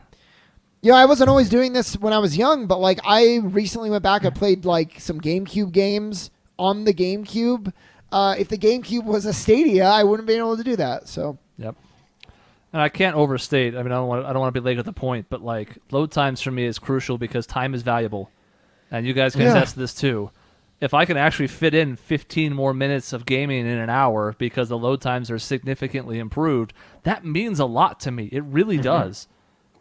I wasn't always doing this when I was young, but like I recently went back and played like some GameCube games on the GameCube. If the GameCube was a Stadia, I wouldn't be able to do that. So. Yep. And I can't overstate. I mean, I don't want to be late at the point, but like load times for me is crucial because time is valuable, and you guys can attest to this too. If I can actually fit in 15 more minutes of gaming in an hour because the load times are significantly improved, that means a lot to me. It really does.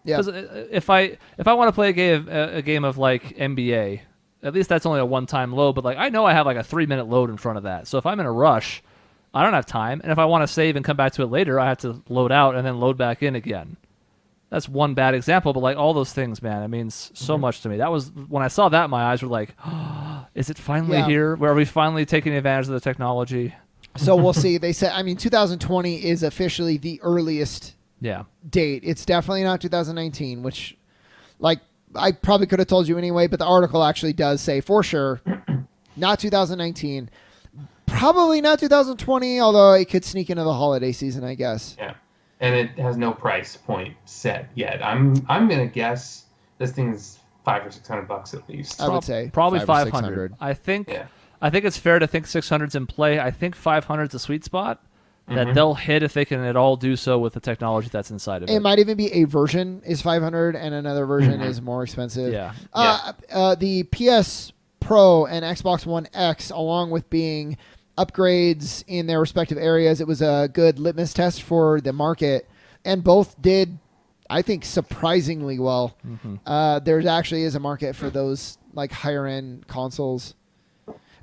Yeah. Because if I want to play a game of like NBA, at least that's only a one-time load. But like I know I have like a 3-minute load in front of that. So if I'm in a rush, I don't have time. And if I want to save and come back to it later, I have to load out and then load back in again. That's one bad example, but like all those things, man, it means so much to me. That was when I saw that, my eyes were like, oh, is it finally here? Where are we finally taking advantage of the technology? So we'll see. They said, 2020 is officially the earliest date. It's definitely not 2019, which like I probably could have told you anyway, but the article actually does say for sure, not 2019, probably not 2020, although it could sneak into the holiday season, I guess. Yeah, and it has no price point set yet. I'm gonna guess this thing's $500 or $600 at least. I would say probably 500 or 500. 600. I think. Yeah. I think it's fair to think 600's in play. I think 500's a sweet spot that they'll hit if they can at all do so with the technology that's inside of it. It might even be a version is 500 and another version is more expensive. Yeah. The PS Pro and Xbox One X, along with being upgrades in their respective areas, it was a good litmus test for the market, and both did, I think, surprisingly well. There actually is a market for those like higher end consoles.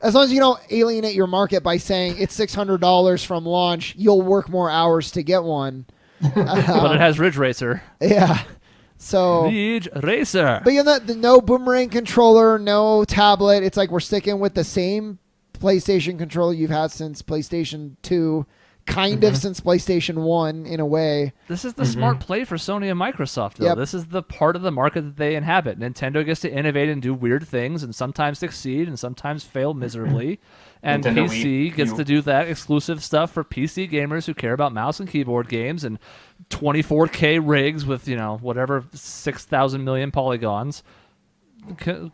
As long as you don't alienate your market by saying it's $600 from launch, you'll work more hours to get one. But it has Ridge Racer. Yeah. So, Ridge Racer. but you know, no boomerang controller, no tablet. It's like we're sticking with the same PlayStation controller you've had since PlayStation 2, kind of since PlayStation 1 in a way. This is the smart play for Sony and Microsoft, though. Yep. This is the part of the market that they inhabit. Nintendo gets to innovate and do weird things and sometimes succeed and sometimes fail miserably. And Nintendo PC gets to do that exclusive stuff for PC gamers who care about mouse and keyboard games and 24K rigs with, whatever 6,000 million polygons.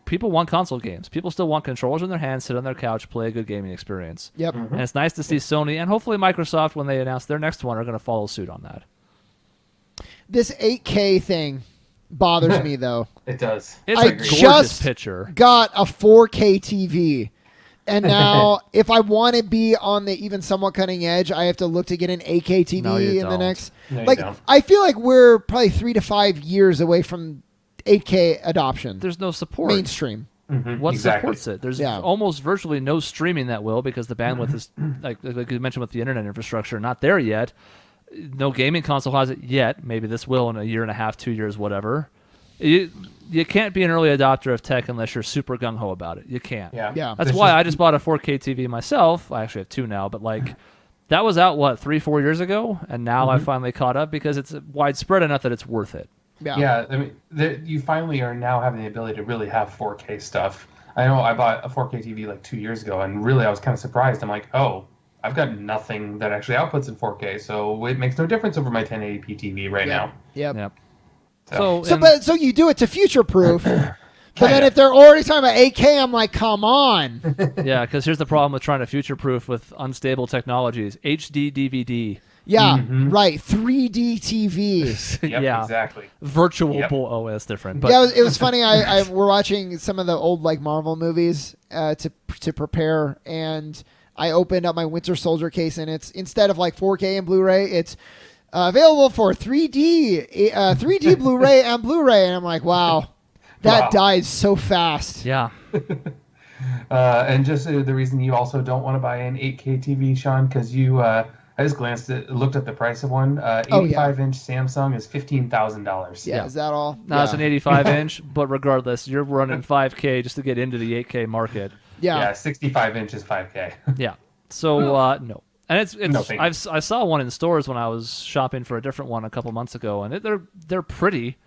People want console games. People still want controllers in their hands, sit on their couch, play a good gaming experience. Yep. And it's nice to see Sony and hopefully Microsoft, when they announce their next one, are going to follow suit on that. This 8K thing bothers me, though. It does. It's I a gorgeous just picture. got a 4K TV. And now, if I want to be on the even somewhat cutting edge, I have to look to get an 8K TV No, you in the don't. next. No, you Like, don't. I feel like we're probably 3 to 5 years away from 8K adoption. There's no support. Mainstream. What Exactly. supports it? There's Yeah. almost virtually no streaming that will because the bandwidth is, like you mentioned with the internet infrastructure, not there yet. No gaming console has it yet. Maybe this will in a year and a half, 2 years, whatever. You can't be an early adopter of tech unless you're super gung-ho about it. You can't. Yeah. Yeah. That's why I just bought a 4K TV myself. I actually have two now, but that was out, 3-4 years ago? And now I finally caught up because it's widespread enough that it's worth it. Yeah, I mean, you finally are now having the ability to really have 4K stuff. I know I bought a 4K TV 2 years ago, and really I was kind of surprised. I'm like, oh, I've got nothing that actually outputs in 4K, so it makes no difference over my 1080p TV right now. Yep. So you do it to future-proof. But then if they're already talking about 8K, I'm like, come on. yeah, because here's the problem with trying to future-proof with unstable technologies. HD DVD. Yeah, right. 3D TV. Yep, yeah, exactly. Virtual OS different. But Yeah, it was funny. We're watching some of the old Marvel movies to prepare, and I opened up my Winter Soldier case, and it's instead of 4K and Blu-ray, it's available for 3D Blu-ray and Blu-ray, and I'm like, wow, that died so fast. yeah. And just the reason you also don't want to buy an 8K TV, Shaun, because I just looked at the price of one. 85-inch Samsung is $15,000. Yeah, is that all? No, it's an 85-inch, but regardless, you're running 5K just to get into the 8K market. Yeah, 65-inch is 5K. Yeah. So no, and it's No, thank you. I saw one in stores when I was shopping for a different one a couple months ago, and they're pretty,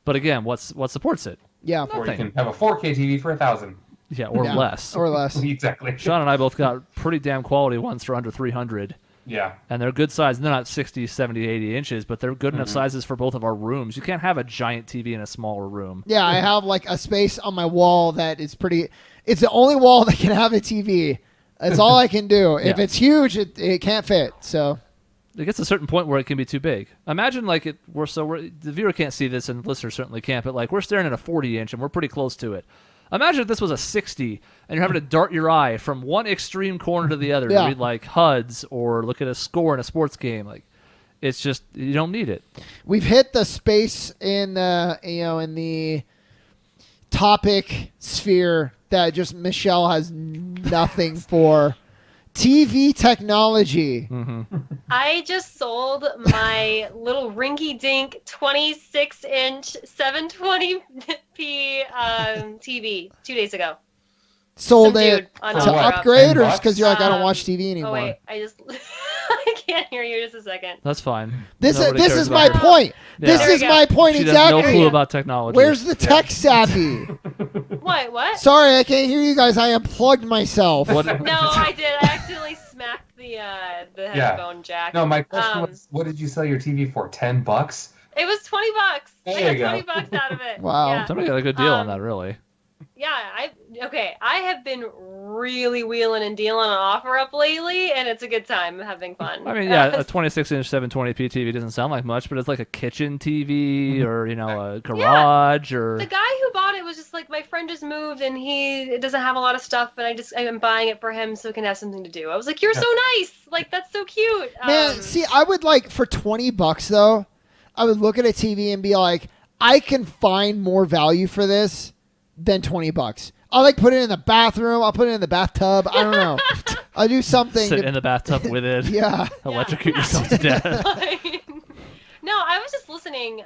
but again, what supports it? Yeah. Or you Nothing. can have a 4K TV for $1,000. Yeah, or Yeah, less. Or less. Exactly. Sean and I both got pretty damn quality ones for under 300. Yeah. And they're good size. They're not 60, 70, 80 inches, but they're good enough sizes for both of our rooms. You can't have a giant TV in a smaller room. Yeah, I have a space on my wall that is pretty. It's the only wall that can have a TV. That's all I can do. If Yeah. it's huge, it can't fit. So It gets to a certain point where it can be too big. Imagine the viewer can't see this and the listener certainly can't, but we're staring at a 40-inch and we're pretty close to it. Imagine if this was a 60 and you're having to dart your eye from one extreme corner to the other to read HUDs or look at a score in a sports game. It's just, you don't need it. we've hit the space in in the topic sphere that just Michelle has nothing for. TV technology. I just sold my little rinky-dink 26-inch 720p TV 2 days ago. Sold Some it dude on to OfferUp. upgrade, or just $10? because you're like, I don't watch TV anymore? Oh wait, I just I can't hear you. Just a second. That's fine. This Nobody cares is about my her. point. Yeah. This There is we go. my point She exactly. has no clue about technology. Where's the tech savvy? What? Sorry, I can't hear you guys. I unplugged myself. What? No, I did. I accidentally smacked the headphone jack. No, my question was, what did you sell your TV for? $10? It was $20. I There got you go. $20 out of it. Wow. Yeah. Somebody got a good deal on that, really. Yeah, I have been really wheeling and dealing on OfferUp lately, and it's a good time. I'm having fun. I mean, yeah, a 26-inch 720p TV doesn't sound like much, but it's like a kitchen TV or, a garage or... The guy who bought it was just like, my friend just moved, and he doesn't have a lot of stuff, and I'm buying it for him so he can have something to do. I was like, you're so nice! Like, that's so cute! Man, see, I would for $20 though, I would look at a TV and be like, I can find more value for this than $20. I'll put it in the bathroom. I'll put it in the bathtub. I don't know. I'll do something. Sit in the bathtub with it. Yeah. Electrocute yourself to death. No, I was just listening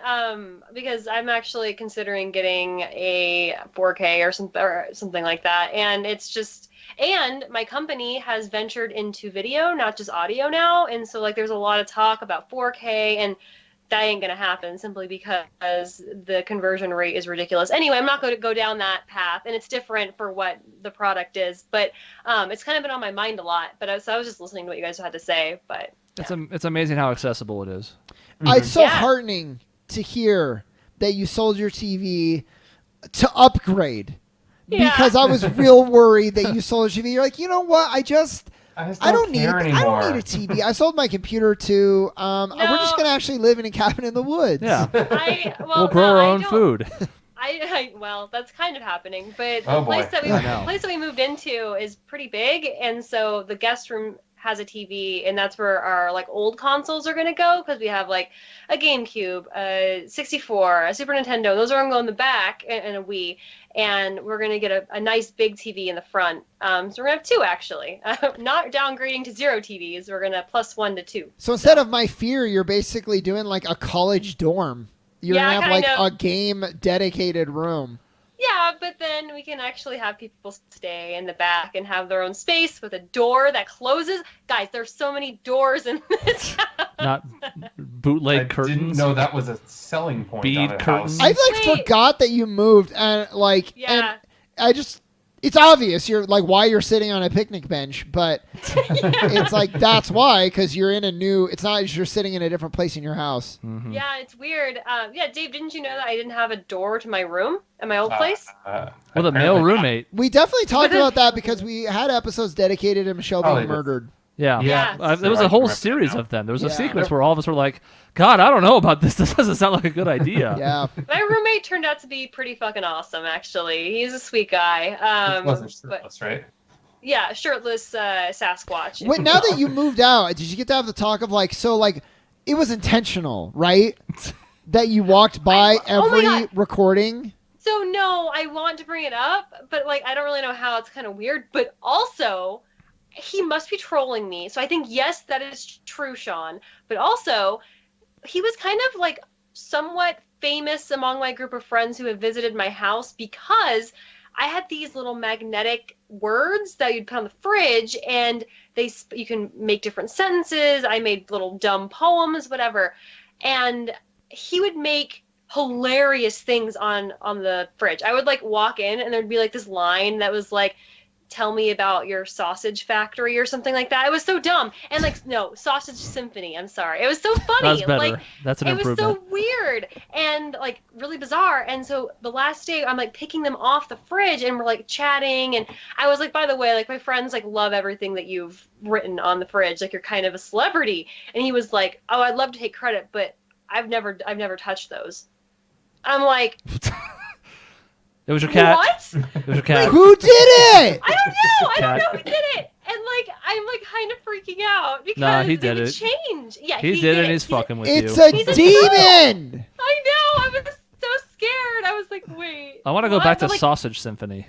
because I'm actually considering getting a 4K or something like that, and it's just. And my company has ventured into video, not just audio now, and so there's a lot of talk about 4K and. That ain't gonna happen simply because the conversion rate is ridiculous. Anyway, I'm not going to go down that path, and it's different for what the product is. But it's kind of been on my mind a lot. But I was just listening to what you guys had to say. But yeah. It's amazing how accessible it is. It's so heartening to hear that you sold your TV to upgrade. Yeah. Because I was real worried that you sold your TV. You're like, you know what? I don't need care anymore. I don't need a TV. I sold my computer too. We're just gonna actually live in a cabin in the woods. Yeah. We'll grow our own food. Well, that's kind of happening, but Oh, the place boy. that we moved into is pretty big, and so the guest room has a TV, and that's where our old consoles are going to go, because we have a GameCube, a 64, a Super Nintendo. Those are going to go in the back, and a Wii, and we're going to get a nice big TV in the front. So we're going to have two, actually. Not downgrading to 0 TVs. We're going to plus 1 to 2. So instead of my fear, you're basically doing a college dorm. You're Yeah, gonna have kind a game dedicated room. Yeah, but then we can actually have people stay in the back and have their own space with a door that closes. Guys, there's so many doors in this house. Not bootleg I curtains. didn't know that was a selling point Bead on a curtains. house. I Wait. forgot that you moved and Yeah. and I just it's obvious you're why you're sitting on a picnic bench, but it's that's why, because you're in it's not as you're sitting in a different place in your house. Mm-hmm. Yeah, it's weird. Yeah, Dave, didn't you know that I didn't have a door to my room at my old place? With a male roommate. We definitely talked about that because we had episodes dedicated to Michelle being Probably did. murdered. Yeah. Yeah. There was a whole series of them. There was a Yeah. sequence where all of us were like, God, I don't know about this. This doesn't sound like a good idea. Yeah. My roommate turned out to be pretty fucking awesome, actually. He's a sweet guy. It wasn't but shirtless, right? yeah, shirtless Sasquatch. Wait, now that you moved out, did you get to have the talk of it was intentional, right? That you walked by Oh my every God. recording? So no, I want to bring it up, but I don't really know how. It's kind of weird. But also, he must be trolling me. So I think yes, that is true, Shaun. But also, he was kind of somewhat famous among my group of friends who have visited my house because I had these little magnetic words that you'd put on the fridge, and you can make different sentences. I made little dumb poems, whatever, and he would make hilarious things on the fridge. I would walk in, and there'd be this line that was tell me about your sausage factory or something like that. It was so dumb. And no, sausage symphony. I'm sorry. It was so funny. That's better. That's an improvement. It was so weird and really bizarre. And so the last day I'm picking them off the fridge, and we're chatting, and I was by the way, my friends love everything that you've written on the fridge. You're kind of a celebrity. And he was oh, I'd love to take credit, but I've never touched those. I'm It was your cat. what? It was your cat. Who did it? I don't know. I Cat. don't know who did it. And I'm kind of freaking out because Nah, he they did would it. change. Yeah, He did it, and he's He did- fucking with It's you. a He's a demon. I know. I was so scared. I was wait. I want to go what? back to But, Sausage Symphony.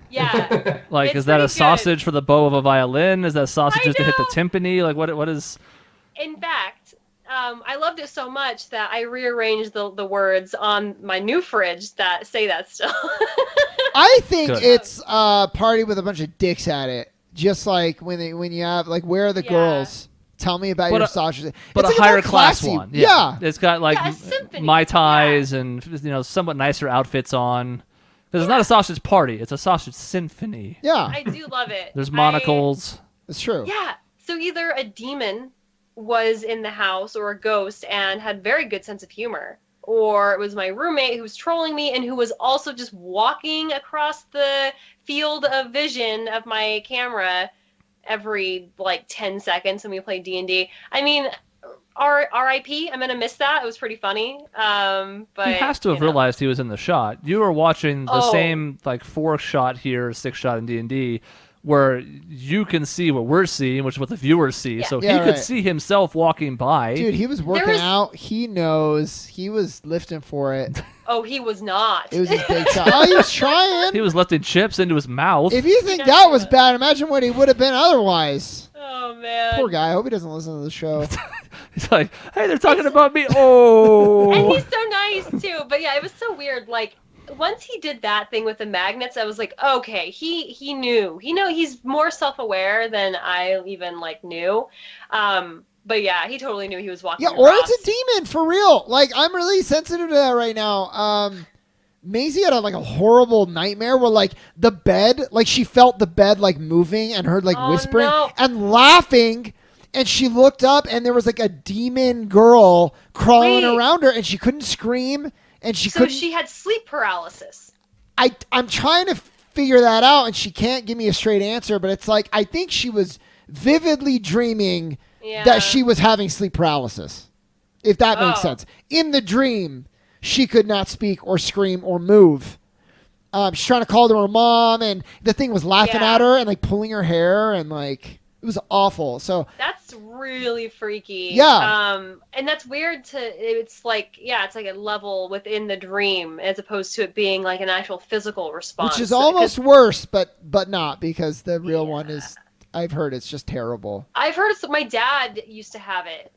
Yeah. Is It's that a pretty good. sausage for the bow of a violin? Is that sausages to hit the know. timpani? What is... In fact, I loved it so much that I rearranged the words on my new fridge that say that still. I think Good. it's a party with a bunch of dicks at it. Just when you have where are the Yeah. girls Tell me about But your a- sausage. But It's a like higher more class classy. one. Yeah. It's got like Yeah, a symphony. Mai Tais and somewhat nicer outfits on. Because it's not a sausage party. It's a sausage symphony. Yeah. I do love it. There's monocles. It's true. Yeah. So either a demon was in the house or a ghost and had very good sense of humor, or it was my roommate who was trolling me and who was also just walking across the field of vision of my camera every like 10 seconds when we played D&D. I mean, R.I.P. I'm gonna miss that. It was pretty funny. But He has to have realized he was in the shot. You were watching the Oh. same like 4-shot here, 6-shot in D&D, where you can see what we're seeing, which is what the viewers see. Yeah. So Yeah, he could right. see himself walking by. Dude, he was working was- out. He knows. He was lifting for it. Oh, he was not. It was his big shot. Oh, he was trying. He was lifting chips into his mouth. If you think that was bad, imagine what he would have been otherwise. Oh man. Poor guy. I hope he doesn't listen to the show. He's like, hey, they're talking about me. Oh. And he's so nice too. But yeah, it was so weird. Like once he did that thing with the magnets, I was like, okay, he knew. He's more self-aware than I even like knew. But yeah, he totally knew he was walking. Yeah, or across. it's a demon for real. Like I'm really sensitive to that right now. Maisie had a horrible nightmare where like the bed, like she felt the bed like moving and heard like Oh, whispering no. and laughing, and she looked up and there was like a demon girl crawling Wait. around her and she couldn't scream and she So couldn't. she had sleep paralysis. I'm trying to figure that out and she can't give me a straight answer, but it's like I think she was vividly dreaming Yeah. that she was having sleep paralysis. If that makes Oh. sense. In the dream, she could not speak or scream or move. She's trying to call to her mom, and the thing was laughing Yeah. at her and like pulling her hair, and like it was awful. So That's really freaky. Yeah. And that's weird it's like a level within the dream as opposed to it being like an actual physical response. which is almost worse, but not, because the real one is, I've heard it's just terrible. I've heard my dad used to have it.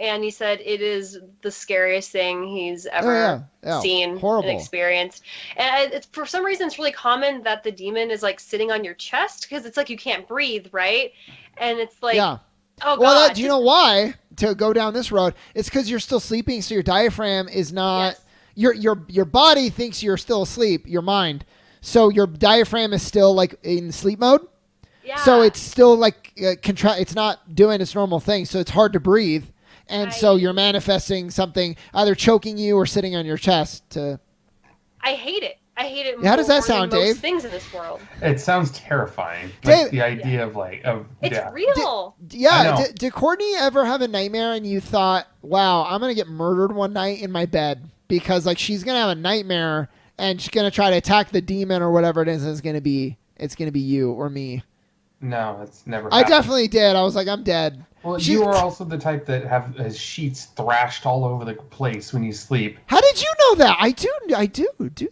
And he said it is the scariest thing he's ever Yeah. seen Horrible. and experienced. And it's for some reason it's really common that the demon is like sitting on your chest because it's like you can't breathe, right? And it's like, Yeah. oh god. Well, do you know why? To go down this road, it's because you're still sleeping, so your diaphragm is not. Yes. Your body thinks you're still asleep. Your mind, so your diaphragm is still like in sleep mode. Yeah. So it's still like It's not doing its normal thing. So it's hard to breathe, and so you're manifesting something either choking you or sitting on your chest. I hate it. I hate it. Yeah, how does that more than sound, most Dave? Things in this world. It sounds terrifying. Dave- Like the idea of It's yeah. real. I Yeah. know. Did Courtney ever have a nightmare and you thought, "Wow, I'm gonna get murdered one night in my bed because like she's gonna have a nightmare and she's gonna try to attack the demon or whatever it is, and it's gonna be you or me." No, it's never I happened. definitely did. I was like, I'm dead. Well, She- you are also the type that has sheets thrashed all over the place when you sleep. How did you know that? I do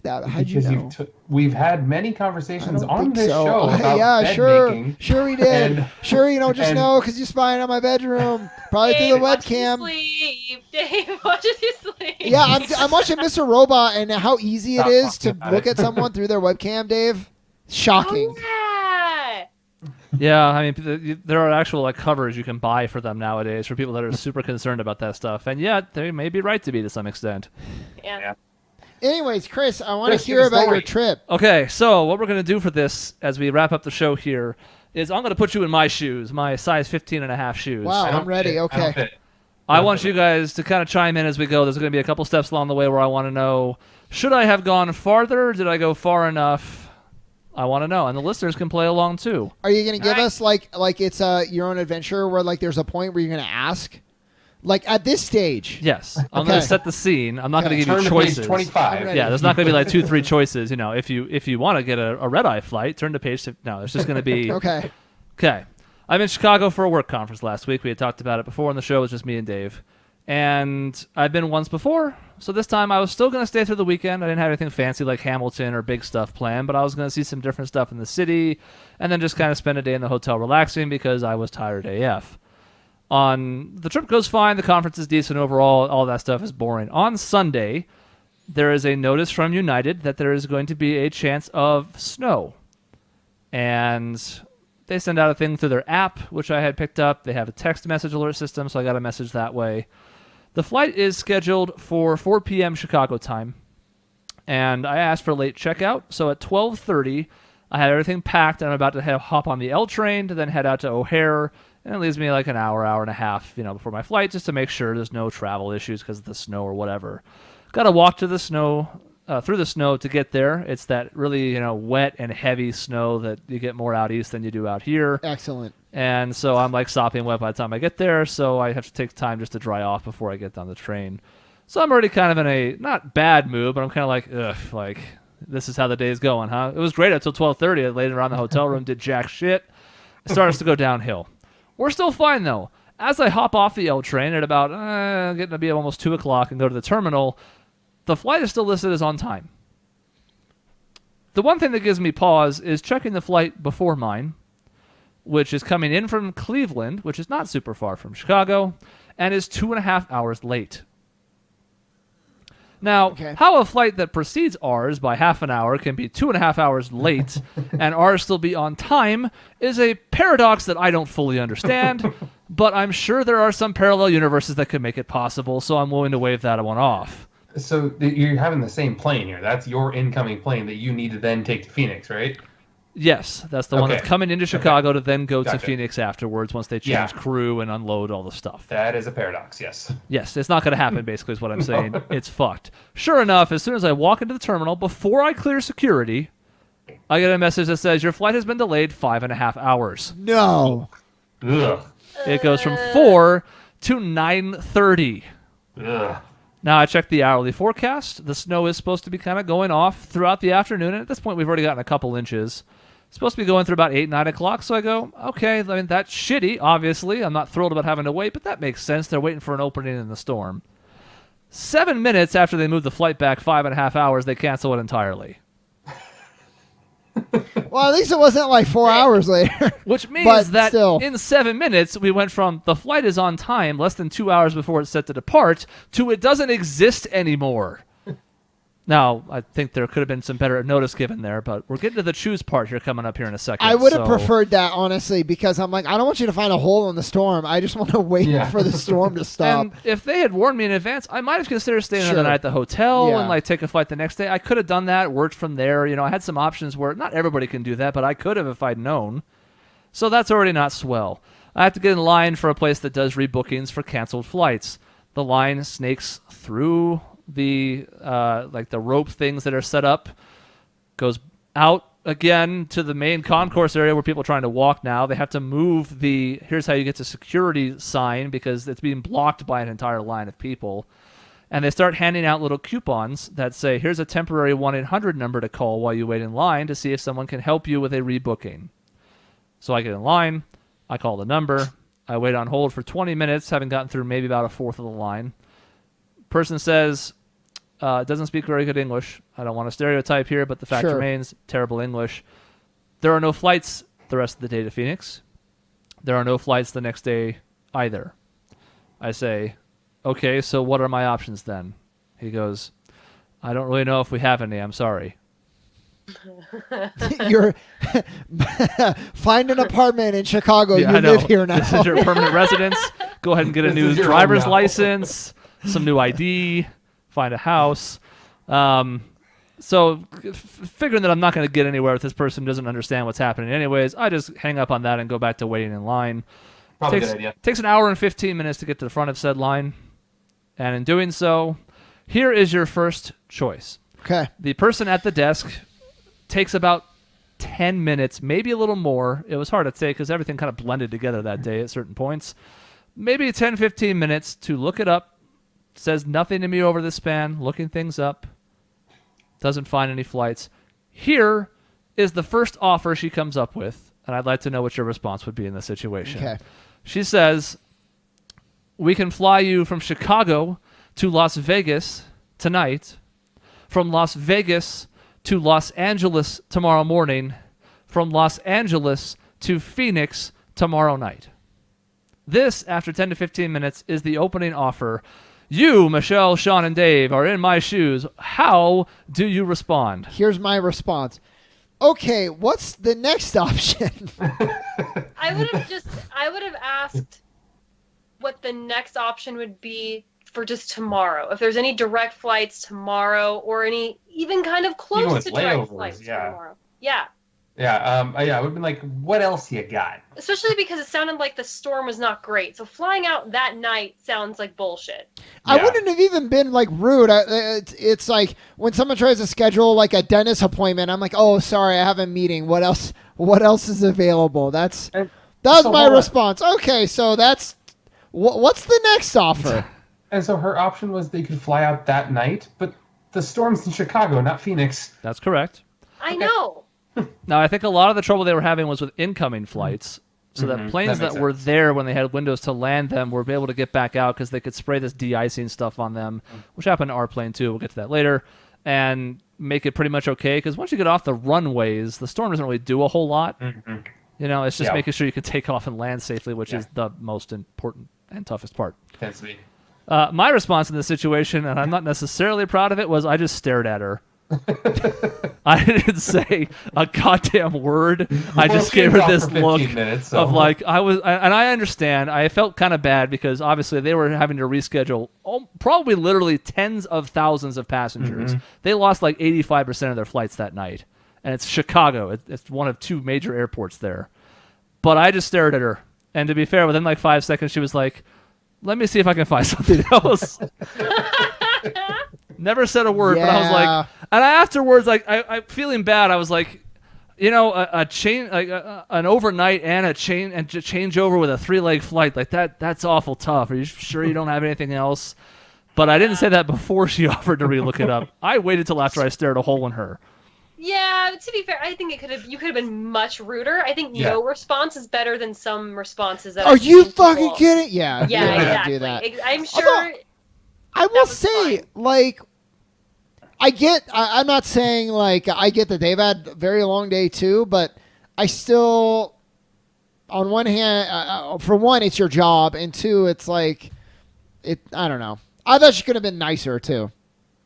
that. How'd you Because know? we've had many I conversations don't on think this so. show about Yeah, bed sure, making. sure we did. And- Sure, you don't just and- know because you're spying on my bedroom, probably through the Dave watches you webcam. sleep. Dave watches you sleep. Yeah, I'm watching Mr. Robot and how easy it Stop is to talking about look it. at someone through their webcam, Dave. Shocking. Oh, yeah. Yeah, I mean, there are actual like covers you can buy for them nowadays for people that are super concerned about that stuff, and yet they may be right to be to some extent. Yeah. Anyways, Chris, I want to Chris, hear give a about your story. trip. Okay, so what we're gonna do for this as we wrap up the show here is I'm gonna put you in my shoes, my size 15 and a half shoes. Wow. I don't I'm ready, fit. I okay. don't fit. I want you guys to kind of chime in as we go. There's going to be a couple steps along the way where I want to know, should I have gone farther? Did I go far enough? I want to know. And the listeners can play along too. Are you going to give Alright. us like it's your own adventure where like there's a point where you're going to ask? Like at this stage. Yes. I'm going Okay. to set the scene. I'm not Okay. going to give Turn you to page choices. 25. I'm ready. Yeah, there's not going to be like 2-3 choices. You know, if you want to get a red-eye flight, turn to page... No, it's just going to be... Okay. Okay. I'm in Chicago for a work conference last week. We had talked about it before on the show. It was just me and Dave. And I've been once before, so this time I was still going to stay through the weekend. I didn't have anything fancy like Hamilton or big stuff planned, but I was going to see some different stuff in the city and then just kind of spend a day in the hotel relaxing because I was tired AF. The trip goes fine. The conference is decent overall. All that stuff is boring. On Sunday, there is a notice from United that there is going to be a chance of snow. And They send out a thing through their app, which I had picked up. They have a text message alert system, so I got a message that way. The flight is scheduled for 4 p.m. Chicago time, and I asked for late checkout. So at 12:30, I had everything packed, and I'm about to hop on the L train to then head out to O'Hare, and it leaves me like an hour and a half, before my flight, just to make sure there's no travel issues because of the snow or whatever. Got to walk to the snow. Through the snow to get there. It's that really, wet and heavy snow that you get more out east than you do out here. Excellent. And so I'm like sopping wet by the time I get there, so I have to take time just to dry off before I get on the train. So I'm already kind of in a not bad mood, but I'm kind of like, ugh, like this is how the day is going, huh? It was great until 12:30. I laid around the hotel room, did jack shit. It starts to go downhill. We're still fine though. As I hop off the L train at about getting to be almost 2 o'clock and go to the terminal, the flight is still listed as on time. The one thing that gives me pause is checking the flight before mine, which is coming in from Cleveland, which is not super far from Chicago, and is 2.5 hours late. Now, how a flight that precedes ours by half an hour can be 2.5 hours late and ours still be on time is a paradox that I don't fully understand, but I'm sure there are some parallel universes that could make it possible, so I'm willing to wave that one off. So you're having the same plane here. That's your incoming plane that you need to then take to Phoenix, right? Yes, that's the one that's coming into Chicago to then go Gotcha. to Phoenix afterwards once they change crew and unload all the stuff. That is a paradox, yes. Yes, it's not going to happen, basically, is what I'm saying. It's fucked. Sure enough, as soon as I walk into the terminal, before I clear security, I get a message that says, your flight has been delayed 5.5 hours. No. Ugh. It goes from 4 to 9:30. Ugh. Now, I checked the hourly forecast. The snow is supposed to be kind of going off throughout the afternoon. And at this point, we've already gotten a couple inches. It's supposed to be going through about 8, 9 o'clock. So I go, okay, I mean, that's shitty, obviously. I'm not thrilled about having to wait, but that makes sense. They're waiting for an opening in the storm. 7 minutes after they move the flight back 5.5 hours, they cancel it entirely. Well, at least it wasn't like 4 hours later. Which means But that still. in 7 minutes, we went from the flight is on time, less than 2 hours before it's set to depart, to it doesn't exist anymore. Now, I think there could have been some better notice given there, but we're getting to the choose part here coming up here in a second. I would have preferred that, honestly, because I'm like, I don't want you to find a hole in the storm. I just want to wait for the storm to stop. And if they had warned me in advance, I might have considered staying another night at the hotel and like take a flight the next day. I could have done that, worked from there. I had some options where not everybody can do that, but I could have if I'd known. So that's already not swell. I have to get in line for a place that does rebookings for canceled flights. The line snakes through the the rope things that are set up, goes out again to the main concourse area where people are trying to walk now. They have to move the here's how you get to security sign because it's being blocked by an entire line of people. And they start handing out little coupons that say, here's a temporary 1-800 number to call while you wait in line to see if someone can help you with a rebooking. So I get in line, I call the number, I wait on hold for 20 minutes, having gotten through maybe about a fourth of the line. Person says, doesn't speak very good English. I don't want to stereotype here, but the fact remains, terrible English. There are no flights the rest of the day to Phoenix. There are no flights the next day either. I say, okay, so what are my options then? He goes, I don't really know if we have any. I'm sorry. You're find an apartment in Chicago. You live here now. This is your permanent residence. Go ahead and get a new driver's license, some new ID, find a house. So figuring that I'm not going to get anywhere if this person doesn't understand what's happening anyways, I just hang up on that and go back to waiting in line. Probably a good idea. Takes an hour and 15 minutes to get to the front of said line. And in doing so, here is your first choice. Okay. The person at the desk takes about 10 minutes, maybe a little more. It was hard to say because everything kind of blended together that day at certain points. Maybe 10, 15 minutes to look it up. Says nothing to me over the span, looking things up. Doesn't find any flights. Here is the first offer she comes up with, and I'd like to know what your response would be in this situation. Okay. She says, we can fly you from Chicago to Las Vegas tonight, from Las Vegas to Los Angeles tomorrow morning, from Los Angeles to Phoenix tomorrow night. This, after 10 to 15 minutes, is the opening offer. You, Michelle, Shaun, and Dave, are in my shoes. How do you respond? Here's my response. Okay, what's the next option? I would have asked what the next option would be for just tomorrow. If there's any direct flights tomorrow, or any even kind of Even close with to direct layovers, flights yeah. tomorrow. Yeah. Yeah, I would have been like, what else you got? Especially because it sounded like the storm was not great. So flying out that night sounds like bullshit. I Yeah. wouldn't have even been like rude. It's like when someone tries to schedule like a dentist appointment, I'm like, oh, sorry, I have a meeting. What else? What else is available? That was so my hold on. response. Okay, so that's what's the next offer? And so her option was they could fly out that night, but the storm's in Chicago, not Phoenix. That's correct. I know. Now, I think a lot of the trouble they were having was with incoming flights. So that planes That that makes were sense. there when they had windows to land them were able to get back out because they could spray this de-icing stuff on them, which happened to our plane too. We'll get to that later. And make it pretty much okay because once you get off the runways, the storm doesn't really do a whole lot. You know, it's just Yeah. making sure you can take off and land safely, which is the most important and toughest part. Tends to be. My response in this situation, and I'm not necessarily proud of it, was I just stared at her. I didn't say a goddamn word. I Well, just she gave was her off this for 15 look minutes, so- of like and I understand. I felt kind of bad because obviously they were having to reschedule probably literally tens of thousands of passengers. They lost like 85% of their flights that night, and it's Chicago. It's one of two major airports there. But I just stared at her, and to be fair, within like 5 seconds, she was like, "Let me see if I can find something else." Never said a word, but I was Yeah. like, and I afterwards, like, I feeling bad. I was like, you know, a chain, like an overnight and a changeover with a 3-leg flight, like that's awful tough. Are you sure you don't have anything else? But I didn't say that before she offered to relook it up. I waited till after I stared a hole in her. Yeah, to be fair, I think you could have been much ruder. I think no response is better than some responses that Are I've you seen fucking people- kidding? Yeah, Yeah, you don't exactly. do that. I'm sure. Although, I will was say, fine. like, I'm not saying like I get that they've had a very long day too, but I still, on one hand, for one, it's your job, and two, it's like, I don't know. I thought she could have been nicer too.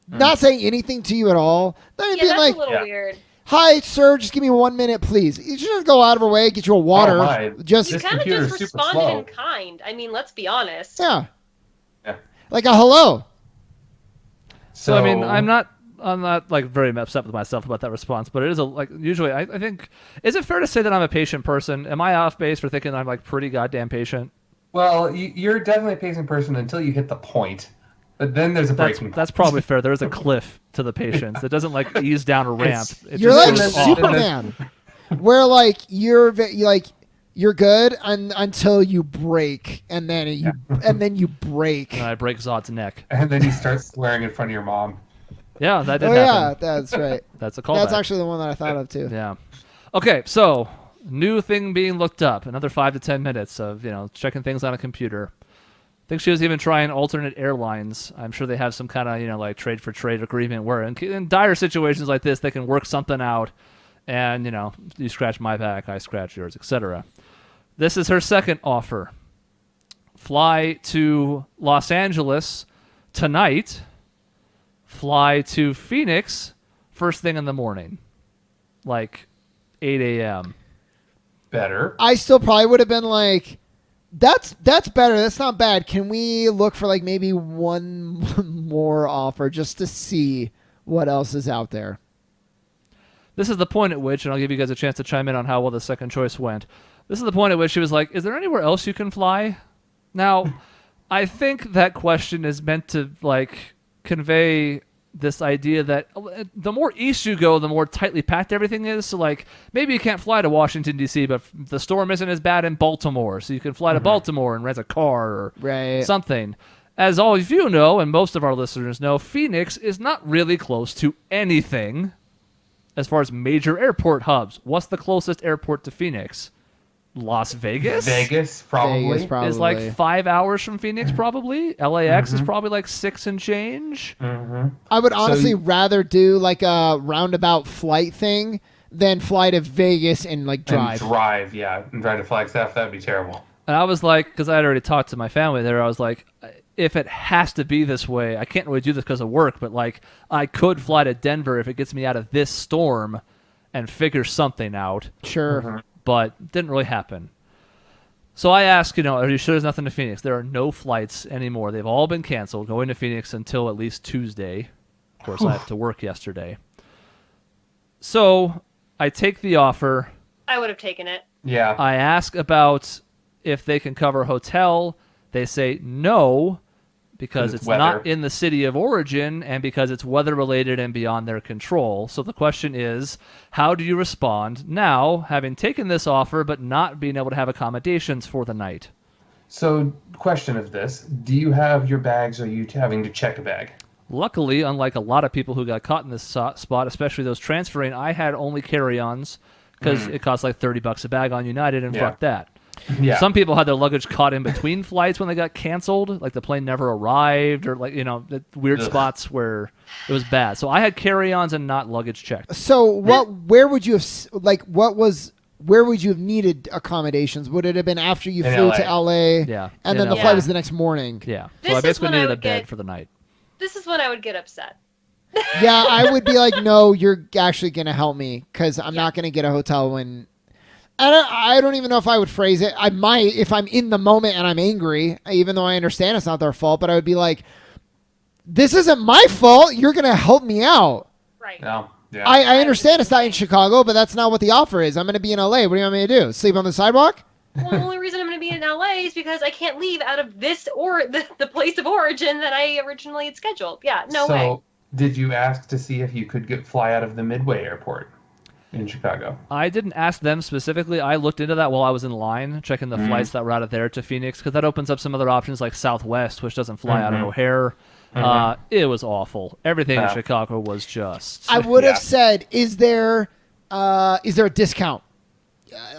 Not saying anything to you at all. Not even Yeah, being that's like, a little Yeah. weird. "Hi, sir, just give me 1 minute, please." You should just go out of her way, get you a water. my. Just You This kind of computer just is super responded slow. in kind. I mean, let's be honest. yeah, Yeah. like a hello. So I mean, I'm not like very upset with myself about that response, but it is usually I think, is it fair to say that I'm a patient person? Am I off base for thinking I'm like pretty goddamn patient? Well, you're definitely a patient person until you hit the point. But then there's a breaking point. That's probably fair. There is a cliff to the patience. It doesn't like ease down a ramp. It You're just like goes off. Superman, where like you're good until you break, and then you break. And I break Zod's neck. And then you start swearing in front of your mom. Yeah, that did Oh happen. yeah, that's right. That's a callback. That's actually the one that I thought of too. Yeah. Okay, so new thing being looked up. Another 5 to 10 minutes of checking things on a computer. I think she was even trying alternate airlines. I'm sure they have some kind of like trade for trade agreement where in dire situations like this they can work something out, and you scratch my back, I scratch yours, etc. This is her second offer. Fly to Los Angeles tonight. Fly to Phoenix first thing in the morning, like 8 a.m. Better. I still probably would have been like, that's better. That's not bad. Can we look for like maybe one more offer just to see what else is out there? This is the point at which, and I'll give you guys a chance to chime in on how well the second choice went. This is the point at which she was like, is there anywhere else you can fly? Now, I think that question is meant to like convey this idea that the more east you go, the more tightly packed everything is. So like maybe you can't fly to Washington, D.C., but the storm isn't as bad in Baltimore. So you can fly to Baltimore and rent a car or Right. something. As all of you know, and most of our listeners know, Phoenix is not really close to anything as far as major airport hubs. What's the closest airport to Phoenix? Las Vegas? Vegas, probably. Vegas, probably. Is like 5 hours from Phoenix, probably. LAX is probably like 6 and change. I would honestly rather do like a roundabout flight thing than fly to Vegas and like drive. And drive, yeah. And drive to Flagstaff, that would be terrible. And I was like, because I had already talked to my family there, I was like, if it has to be this way, I can't really do this because of work, but like I could fly to Denver if it gets me out of this storm and figure something out. Sure. but didn't really happen. So I asked, are you sure there's nothing to Phoenix? There are no flights anymore. They've all been canceled going to Phoenix until at least Tuesday. Of course, I have to work yesterday. So I take the offer. I would have taken it. Yeah. I ask about if they can cover hotel. They say no, because it's not in the city of origin and because it's weather-related and beyond their control. So the question is, how do you respond now, having taken this offer but not being able to have accommodations for the night? So, question of this, do you have your bags, or are you having to check a bag? Luckily, unlike a lot of people who got caught in this spot, especially those transferring, I had only carry-ons because it costs like $30 a bag on United, and fuck that. Yeah. Some people had their luggage caught in between flights when they got canceled, like the plane never arrived, or the weird spots where it was bad. So I had carry-ons and not luggage checked. So where would you have needed accommodations? Would it have been after you flew to LA? Yeah. And then the flight was the next morning? Yeah. This So I is basically when I needed a would bed get- for the night. This is when I would get upset. Yeah, I would be like, no, you're actually going to help me because I'm not going to get a hotel when... I don't even know if I would phrase it. I might if I'm in the moment and I'm angry, even though I understand it's not their fault, but I would be like, this isn't my fault. You're going to help me out. Right. No. Yeah. I understand it's not in Chicago, but that's not what the offer is. I'm going to be in LA. What do you want me to do? Sleep on the sidewalk? Well, the only reason I'm going to be in LA is because I can't leave out of this or the place of origin that I originally had scheduled. Yeah, no way. So, did you ask to see if you could fly out of the Midway Airport in Chicago? I didn't ask them specifically. I looked into that while I was in line, checking the flights that were out of there to Phoenix, because that opens up some other options like Southwest, which doesn't fly out of O'Hare. It was awful. Everything in Chicago was just... I would have said, is there a discount?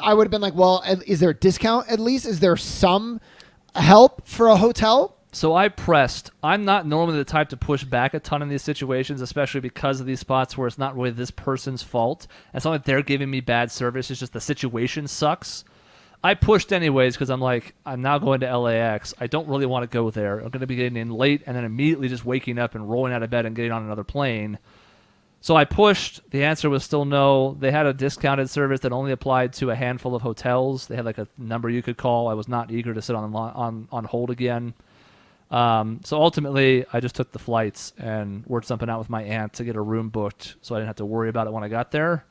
I would have been like, well, is there a discount at least? Is there some help for a hotel? So I pressed. I'm not normally the type to push back a ton in these situations, especially because of these spots where it's not really this person's fault. It's not like they're giving me bad service. It's just the situation sucks. I pushed anyways because I'm like, I'm now going to LAX. I don't really want to go there. I'm going to be getting in late and then immediately just waking up and rolling out of bed and getting on another plane. So I pushed. The answer was still no. They had a discounted service that only applied to a handful of hotels. They had like a number you could call. I was not eager to sit on hold again. So ultimately, I just took the flights and worked something out with my aunt to get a room booked so I didn't have to worry about it when I got there.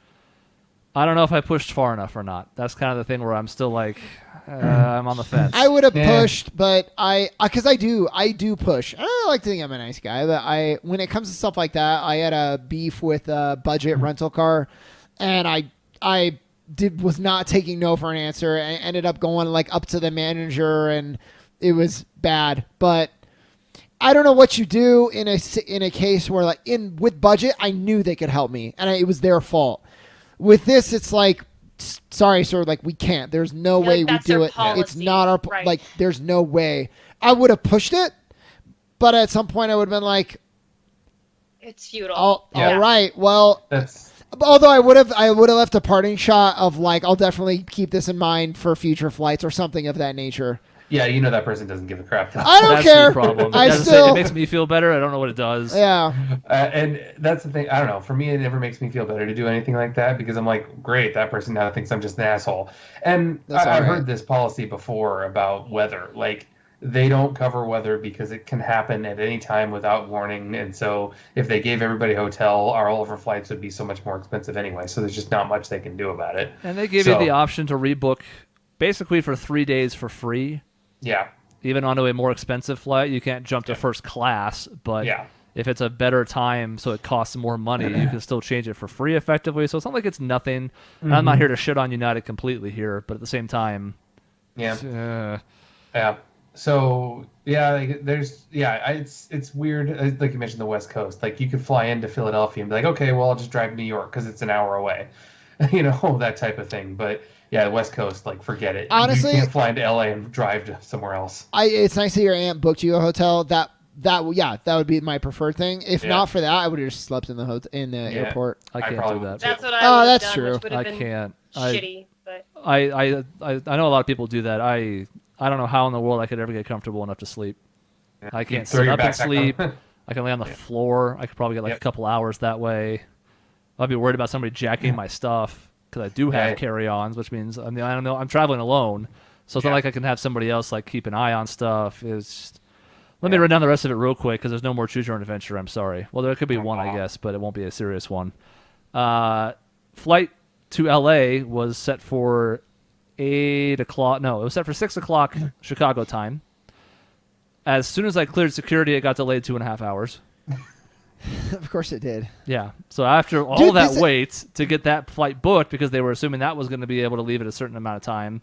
I don't know if I pushed far enough or not. That's kind of the thing where I'm still like, I'm on the fence. I would have pushed, but because I do push. I like to think I'm a nice guy, but when it comes to stuff like that, I had a beef with a budget rental car, and I was not taking no for an answer. I ended up going like up to the manager, and it was bad. But I don't know what you do in a case where like with budget, I knew they could help me, and it was their fault. With this, it's like, sorry, sir, like we can't. There's no way we do it. Policy. It's not our right. like. There's no way. I would have pushed it, but at some point I would have been like, it's futile. all right, well. That's Although I would have left a parting shot of like, I'll definitely keep this in mind for future flights or something of that nature. Yeah, that person doesn't give a crap. I don't That's care. the problem. It It makes me feel better. I don't know what it does. Yeah. And that's the thing. I don't know. For me, it never makes me feel better to do anything like that because I'm like, great, that person now thinks I'm just an asshole. And I've heard this policy before about weather. Like, they don't cover weather because it can happen at any time without warning. And so if they gave everybody a hotel, all of our flights would be so much more expensive anyway. So there's just not much they can do about it. And they give you the option to rebook basically for 3 days for free. Yeah. Even onto a more expensive flight. You can't jump to first class, but if it's a better time so it costs more money, you can still change it for free effectively. So it's not like it's nothing. And I'm not here to shit on United completely here, but at the same time... Yeah. So it's weird. Like you mentioned, the West Coast. Like you could fly into Philadelphia and be like, okay, well, I'll just drive to New York because it's an hour away, that type of thing. But yeah, the West Coast, like forget it. Honestly, you can't fly into LA and drive to somewhere else. It's nice that your aunt booked you a hotel. That would be my preferred thing. If not for that, I would have just slept in the airport. I can't do that. That's what I would have done, true. Which would have I been can't. shitty. But I know a lot of people do that. I don't know how in the world I could ever get comfortable enough to sleep. I can't sit up and sleep. I can lay on the floor. I could probably get like a couple hours that way. I'd be worried about somebody jacking my stuff. because I do have Right. carry-ons, which means I don't know, I'm traveling alone, so it's not Yeah. like I can have somebody else like keep an eye on stuff. It's just, let me run down the rest of it real quick because there's no more choose your own adventure. I'm sorry. Well, there could be one, I guess, but it won't be a serious one. Flight to LA was set for 8 o'clock. No, it was set for 6 o'clock Chicago time. As soon as I cleared security, it got delayed 2.5 hours. Of course it did. Yeah. So after all Dude, that wait to get that flight booked, because they were assuming that was going to be able to leave at a certain amount of time,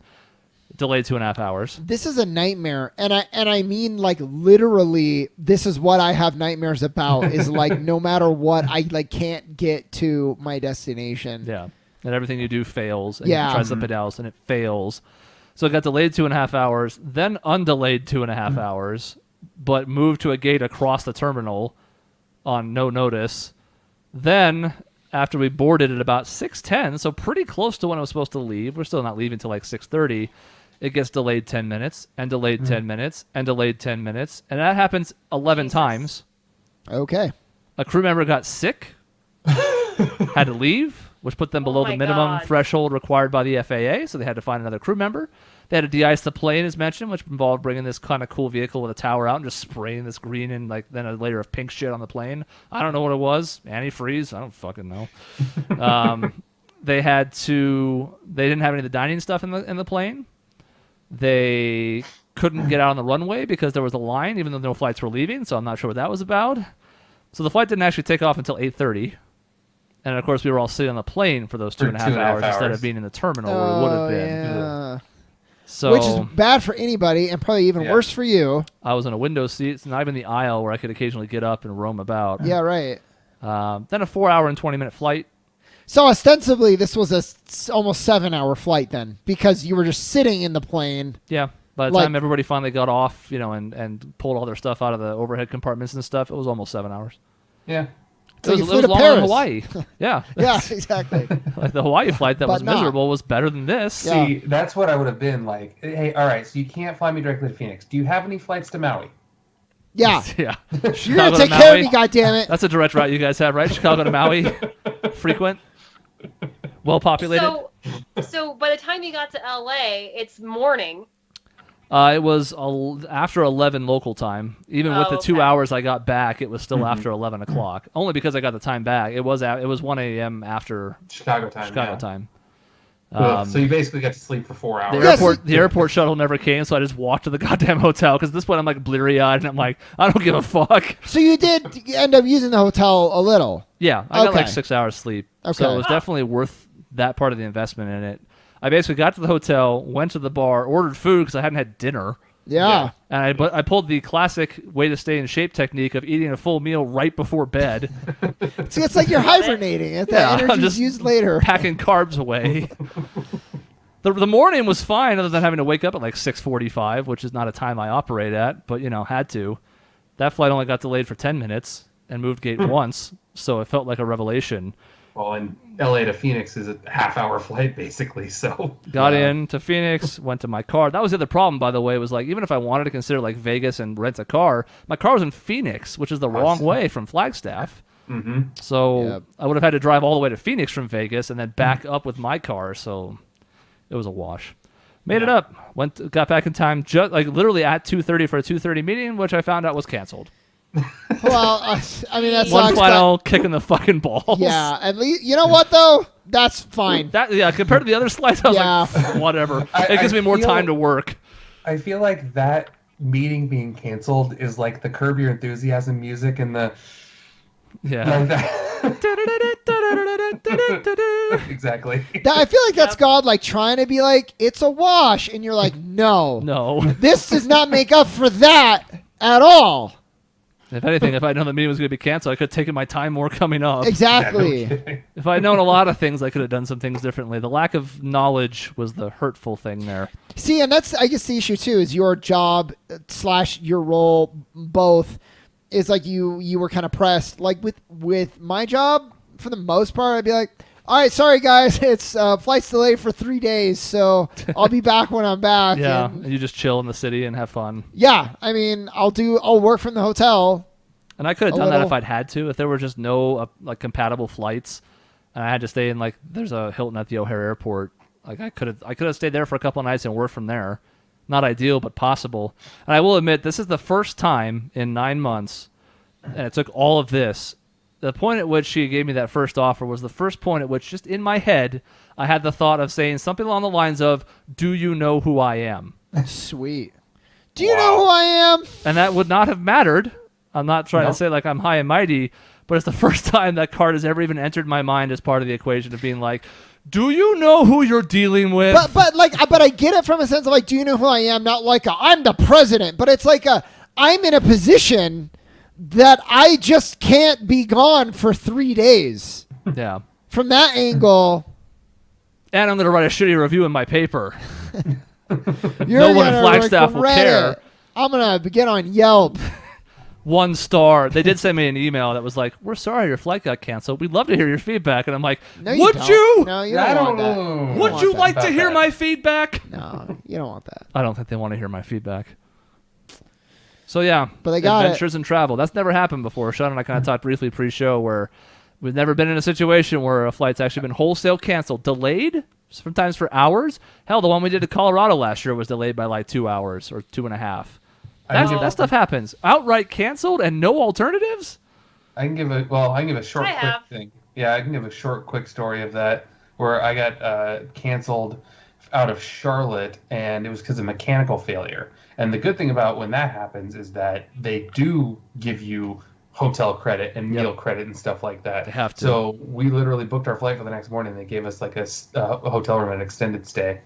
delayed 2.5 hours. This is a nightmare, and I mean like literally. This is what I have nightmares about. Is like no matter what, I like can't get to my destination. Yeah. And everything you do fails. And Yeah. you try something else, and it fails. So it got delayed 2.5 hours, then undelayed 2.5 hours, but moved to a gate across the terminal on no notice. Then, after we boarded at about 6:10, so pretty close to when I was supposed to leave, we're still not leaving until like 6:30, it gets delayed 10 minutes, and delayed 10 minutes, and delayed 10 minutes, and that happens 11 Jesus. times. Okay. A crew member got sick, had to leave, which put them below my the minimum God. threshold required by the FAA, so they had to find another crew member. They had to de-ice the plane, as mentioned, which involved bringing this kind of cool vehicle with a tower out and just spraying this green and like then a layer of pink shit on the plane. I don't know what it was. Antifreeze? I don't fucking know. They didn't have any of the dining stuff in the plane. They couldn't get out on the runway because there was a line, even though no flights were leaving, so I'm not sure what that was about. So the flight didn't actually take off until 8:30. And of course, we were all sitting on the plane for those 2.5 hours instead of being in the terminal where we would have been. Yeah. So Which is bad for anybody, and probably even worse for you. I was in a window seat, it's not even the aisle where I could occasionally get up and roam about. Yeah, right. Then a 4-hour and 20-minute flight. So ostensibly, this was a almost 7-hour flight then, because you were just sitting in the plane. Yeah. By the Like- time everybody finally got off, and pulled all their stuff out of the overhead compartments and stuff, it was almost 7 hours. Yeah. So It you was, flew it was to longer than Paris. Hawaii. Yeah. Yeah, exactly. Like the Hawaii flight that But was not. miserable was better than this. Yeah. See, that's what I would have been like. Hey, all right, so you can't fly me directly to Phoenix. Do you have any flights to Maui? Yeah. Yeah. You're going to take care of me, goddammit. That's a direct route you guys have, right? Chicago to Maui? Frequent? Well populated? So by the time you got to LA, it's morning. It was after 11 local time. Even with Oh, the 2 okay. hours I got back, it was still after 11 o'clock. Only because I got the time back. It was 1 a.m. after Chicago time. Chicago yeah. time. Ugh, so you basically got to sleep for 4 hours. The airport shuttle never came, so I just walked to the goddamn hotel. Because at this point I'm like bleary-eyed, and I'm like, I don't give a fuck. So you did end up using the hotel a little. Yeah, I got like Okay. 6 hours sleep. Okay. So it was definitely worth that part of the investment in it. I basically got to the hotel, went to the bar, ordered food because I hadn't had dinner. Yeah. And I pulled the classic way to stay in shape technique of eating a full meal right before bed, See, it's like you're hibernating. That Yeah, energy's just used later. packing carbs away. The morning was fine other than having to wake up at like 6:45, which is not a time I operate at, but had to. That flight only got delayed for 10 minutes and moved gate once, so it felt like a revelation. Well, and LA to Phoenix is a half-hour flight, basically. So Got in to Phoenix, went to my car. That was the other problem, by the way, was like even if I wanted to consider like Vegas and rent a car, my car was in Phoenix, which is the wrong way from Flagstaff. Mm-hmm. So Yep. I would have had to drive all the way to Phoenix from Vegas and then back up with my car. So it was a wash. Made it up. Got back in time, just like literally at 2:30 for a 2:30 meeting, which I found out was canceled. Well, I mean, that's One final kick in the fucking balls. Yeah, at least you know what though? That's fine. Compared to the other slides, I was Yeah. like, whatever. I It gives me more feel- time to work. I feel like that meeting being canceled is like the Curb Your Enthusiasm music and the Yeah. like that. Exactly. I feel like that's God like trying to be like it's a wash, and you're like, no, No. this does not make up for that at all. If anything, if I'd known the meeting was going to be canceled, I could have taken my time more coming up. Exactly. Yeah, no kidding. If I'd known a lot of things, I could have done some things differently. The lack of knowledge was the hurtful thing there. See, and that's I guess the issue too is your job / your role both is like you were kind of pressed. Like with my job, for the most part, I'd be like, all right, sorry guys, it's flight's delayed for 3 days, so I'll be back when I'm back. Yeah, And and you just chill in the city and have fun. yeah, I mean, I'll work from the hotel. And I could have A done that if little- I'd had to. If there were just no compatible flights, and I had to stay in like there's a Hilton at the O'Hare Airport. Like I could have stayed there for a couple of nights and worked from there. Not ideal, but possible. And I will admit, this is the first time in 9 months, and it took all of this. The point at which she gave me that first offer was the first point at which, just in my head, I had the thought of saying something along the lines of, "Do you know who I am?" Sweet. Do you know who I am? And that would not have mattered. I'm not trying to say like I'm high and mighty, but it's the first time that card has ever even entered my mind as part of the equation of being like, do you know who you're dealing with? But I get it from a sense of like, do you know who I am? Not like I'm the president, but it's like I'm in a position that I just can't be gone for 3 days. Yeah. From that angle. And I'm going to write a shitty review in my paper. You're no one in Flagstaff will care. I'm going to get on Yelp. 1 star. They did send me an email that was like, "We're sorry your flight got canceled. We'd love to hear your feedback." And I'm like, no, you would don't. you? No, you don't want that. Would you like to hear my feedback? No, you don't want that. I don't think they want to hear my feedback. So yeah, but they got adventures and travel. That's never happened before. Shaun and I kind of talked briefly pre-show where we've never been in a situation where a flight's actually been wholesale canceled, delayed, sometimes for hours. Hell, the one we did to Colorado last year was delayed by like 2 hours or 2.5. That stuff happens. Outright canceled and no alternatives? I can give a short, quick thing. Yeah, I can give a short, quick story of that where I got canceled out of Charlotte, and it was because of mechanical failure. And the good thing about when that happens is that they do give you hotel credit and meal credit and stuff like that. They have to. So we literally booked our flight for the next morning. They gave us like a hotel room, an extended stay.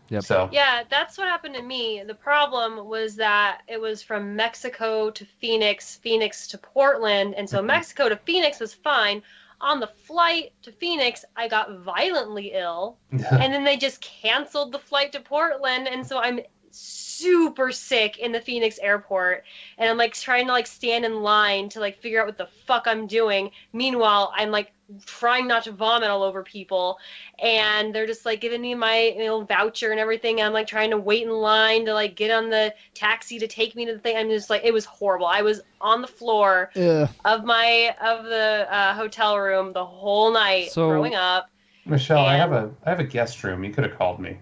Yep. So yeah, that's what happened to me. The problem was that it was from Mexico to Phoenix, Phoenix to Portland, and so Mexico to Phoenix was fine. On the flight to Phoenix, I got violently ill, and then they just canceled the flight to Portland, and so I'm super sick in the Phoenix airport, and I'm like trying to like stand in line to like figure out what the fuck I'm doing. Meanwhile, I'm like trying not to vomit all over people, and they're just like giving me my voucher and everything, and I'm like trying to wait in line to like get on the taxi to take me to the thing. I'm just like, it was horrible. I was on the floor of the hotel room the whole night, throwing up. Michelle, I have a guest room. You could have called me.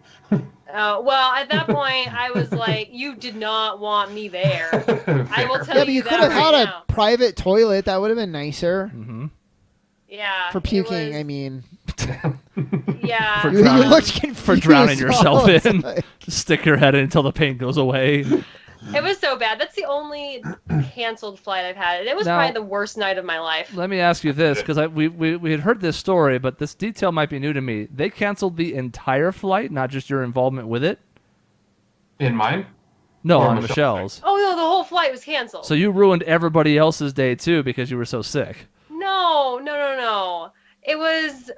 Well, at that point, I was like, you did not want me there. I will tell you. Yeah, but you could have had a private toilet. That would have been nicer. Mm-hmm. Yeah. For puking, I mean. Yeah. For you looked confused. For drowning yourself in. Just stick your head in until the pain goes away. It was so bad. That's the only canceled flight I've had. It was probably the worst night of my life. Let me ask you this, because we had heard this story, but this detail might be new to me. They canceled the entire flight, not just your involvement with it? In mine? No, on Michelle's. Oh, no, the whole flight was canceled. So you ruined everybody else's day, too, because you were so sick. No. It was...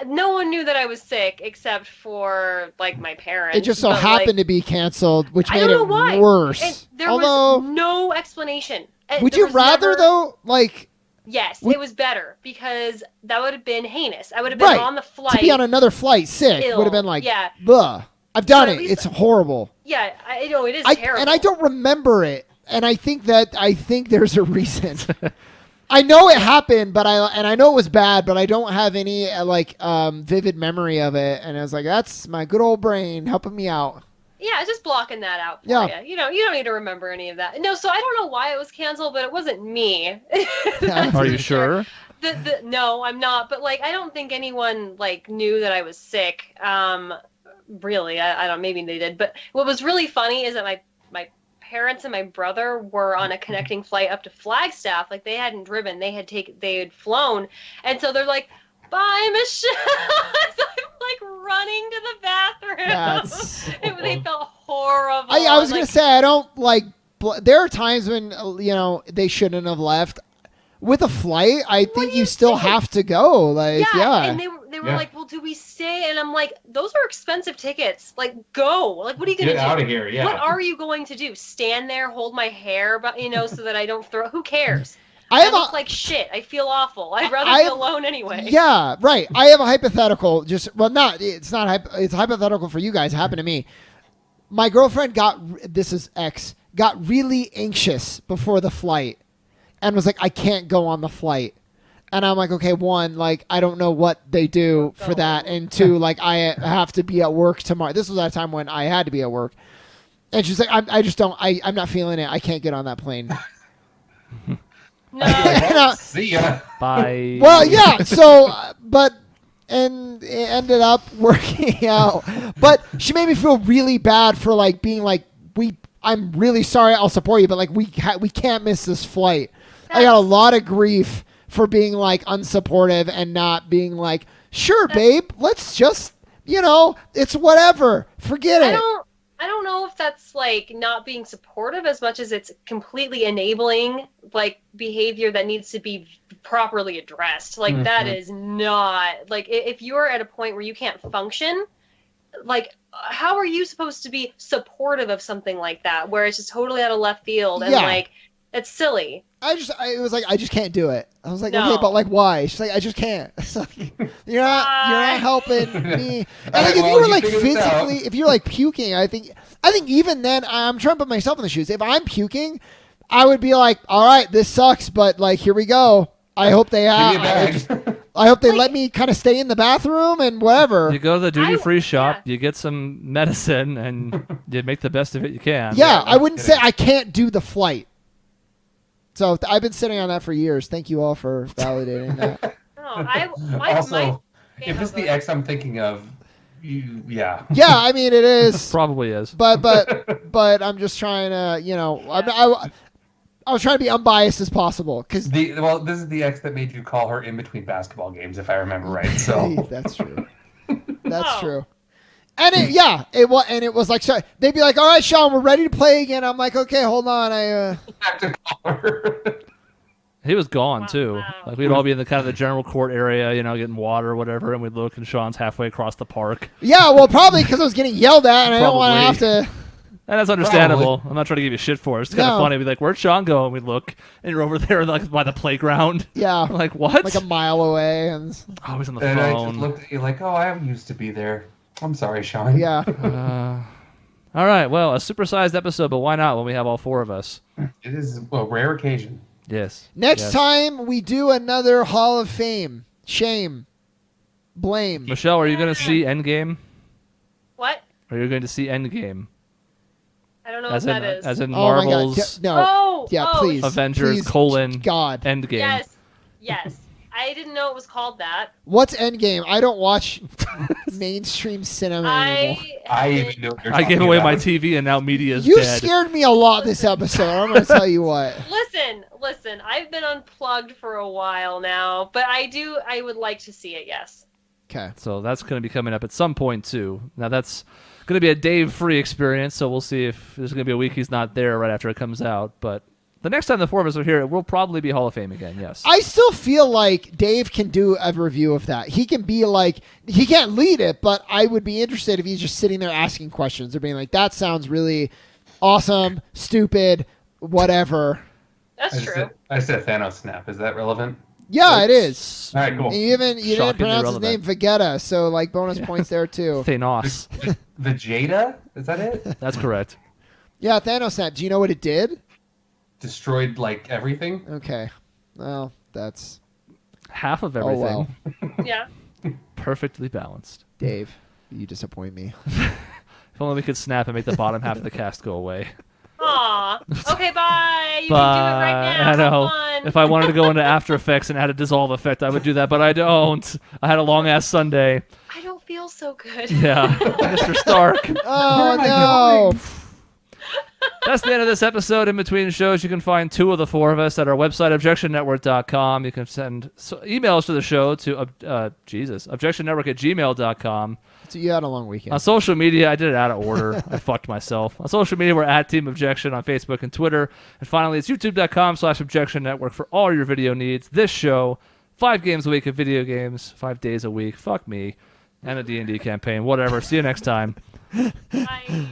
No one knew that I was sick except for, like, my parents. It just so happened to be canceled, which made it worse. There was no explanation. Would you rather, though, like... Yes, it was better, because that would have been heinous. I would have been on the flight. To be on another flight sick would have been like, ugh. I've done it. It's horrible. Yeah, I know, it is terrible. And I don't remember it. And I think there's a reason. I know it happened, but I know it was bad, but I don't have any vivid memory of it. And I was like, that's my good old brain helping me out. Yeah, just blocking that out for you. You don't need to remember any of that. No, so I don't know why it was canceled, but it wasn't me. Are you sure? No, I'm not. But I don't think anyone knew that I was sick. Really, I don't. Maybe they did. But what was really funny is that my parents and my brother were on a connecting flight up to Flagstaff. They hadn't driven. They had flown, and so they're like, "Bye, Michelle." So I'm running to the bathroom. They felt horrible. I was gonna say I don't there are times when they shouldn't have left. With a flight, I think you still have to go. And they were like, "Well, do we stay?" And I'm like, "Those are expensive tickets. Go. What are you gonna do? Get out of here. Yeah. What are you going to do? Stand there, hold my hair, so that I don't throw? Who cares? I look like shit. I feel awful. I'd rather be alone anyway." Yeah, right. I have a hypothetical. It's hypothetical for you guys. It happened to me. My girlfriend got really anxious before the flight. And was like, I can't go on the flight. And I'm like, okay, one, like, I don't know what they do for that. And two, like, I have to be at work tomorrow. This was at a time when I had to be at work. And she's like, I just don't, I'm not feeling it. I can't get on that plane. No. See ya. Bye. Well, yeah. So, and it ended up working out. But she made me feel really bad for, like, being like, I'm really sorry. I'll support you. But, like, we can't miss this flight. I got a lot of grief for being, like, unsupportive and not being like, sure, babe, let's just, it's whatever. Forget it. I don't know if that's like not being supportive as much as it's completely enabling like behavior that needs to be properly addressed. Like that is not like if you're at a point where you can't function, like how are you supposed to be supportive of something like that where it's just totally out of left field and like it's silly. It was like, I just can't do it. I was like, No. okay, but like, why? She's like, I just can't. It's like, you're not helping me. And like, if you were like physically, if you're like puking, I think even then, I'm trying to put myself in the shoes. If I'm puking, I would be like, all right, this sucks, but like, here we go. I hope they I hope they let me kind of stay in the bathroom and whatever. You go to the duty-free shop, you get some medicine, and you make the best of it you can. Yeah, I wouldn't say I can't do the flight. So I've been sitting on that for years. Thank you all for validating that. Also, if it's the ex I'm thinking of, yeah. Yeah, I mean it is. Probably is. But I'm just trying to, I was trying to be unbiased as possible because this is the ex that made you call her in between basketball games, if I remember right. So that's true. That's true. And it was like, so they'd be like, all right, Shaun, we're ready to play again. I'm like, okay, hold on. I have to call her. He was gone too. Like we'd all be in the kind of the general court area, getting water or whatever, and we'd look, and Shaun's halfway across the park. Yeah, well, probably because I was getting yelled at, and I don't want to have to. And that's understandable. I'm not trying to give you shit for it. It's kind of funny. We'd be like, where'd Shaun go? And we'd look, and you're over there like by the playground. Yeah. I'm like, what? Like a mile away. And he's on the phone. I just looked at you like, oh, I used to be there. I'm sorry, Shaun. Yeah. All right. Well, a supersized episode, but why not when we have all four of us? It is a rare occasion. Yes. Next time we do another Hall of Fame. Shame. Blame. Michelle, are you going to see Endgame? What? Are you going to see Endgame? I don't know what that is. As in Marvel's please. Avengers, please, God. Endgame. Yes. I didn't know it was called that. What's Endgame? I don't watch mainstream cinema anymore. I gave away my TV and now media is dead. You scared me a lot this episode. I'm going to tell you what. Listen. I've been unplugged for a while now, but I would like to see it, yes. Okay. So that's going to be coming up at some point, too. Now, that's going to be a Dave-free experience, so we'll see if there's going to be a week he's not there right after it comes out. But the next time the four of us are here, it will probably be Hall of Fame again, yes. I still feel like Dave can do a review of that. He can be like, he can't lead it, but I would be interested if he's just sitting there asking questions or being like, that sounds really awesome, stupid, whatever. That's true. I said Thanos snap. Is that relevant? Yeah, it is. All right, cool. And you didn't pronounce his name Vegeta, so like bonus points there too. Thanos. Vegeta? Is that it? That's correct. Yeah, Thanos snap. Do you know what it did? Destroyed like everything. Okay. Well, that's half of everything. Oh, well. Yeah. Perfectly balanced. Dave, you disappoint me. If only we could snap and make the bottom half of the cast go away. Aw. Okay, bye. You can do it right now. I know. If I wanted to go into After Effects and add a dissolve effect, I would do that, but I don't. I had a long ass Sunday. I don't feel so good. Yeah, Mr. Stark. Oh no. That's the end of this episode. In between shows, you can find two of the four of us at our website, objectionnetwork.com. You can send emails to the show to objectionnetwork@gmail.com. So you had a long weekend. On social media, I did it out of order. I fucked myself. On social media, we're at Team Objection on Facebook and Twitter. And finally, it's youtube.com/Objection Network for all your video needs. This show, 5 games a week of video games, 5 days a week. Fuck me. And a D&D campaign. Whatever. See you next time. Bye.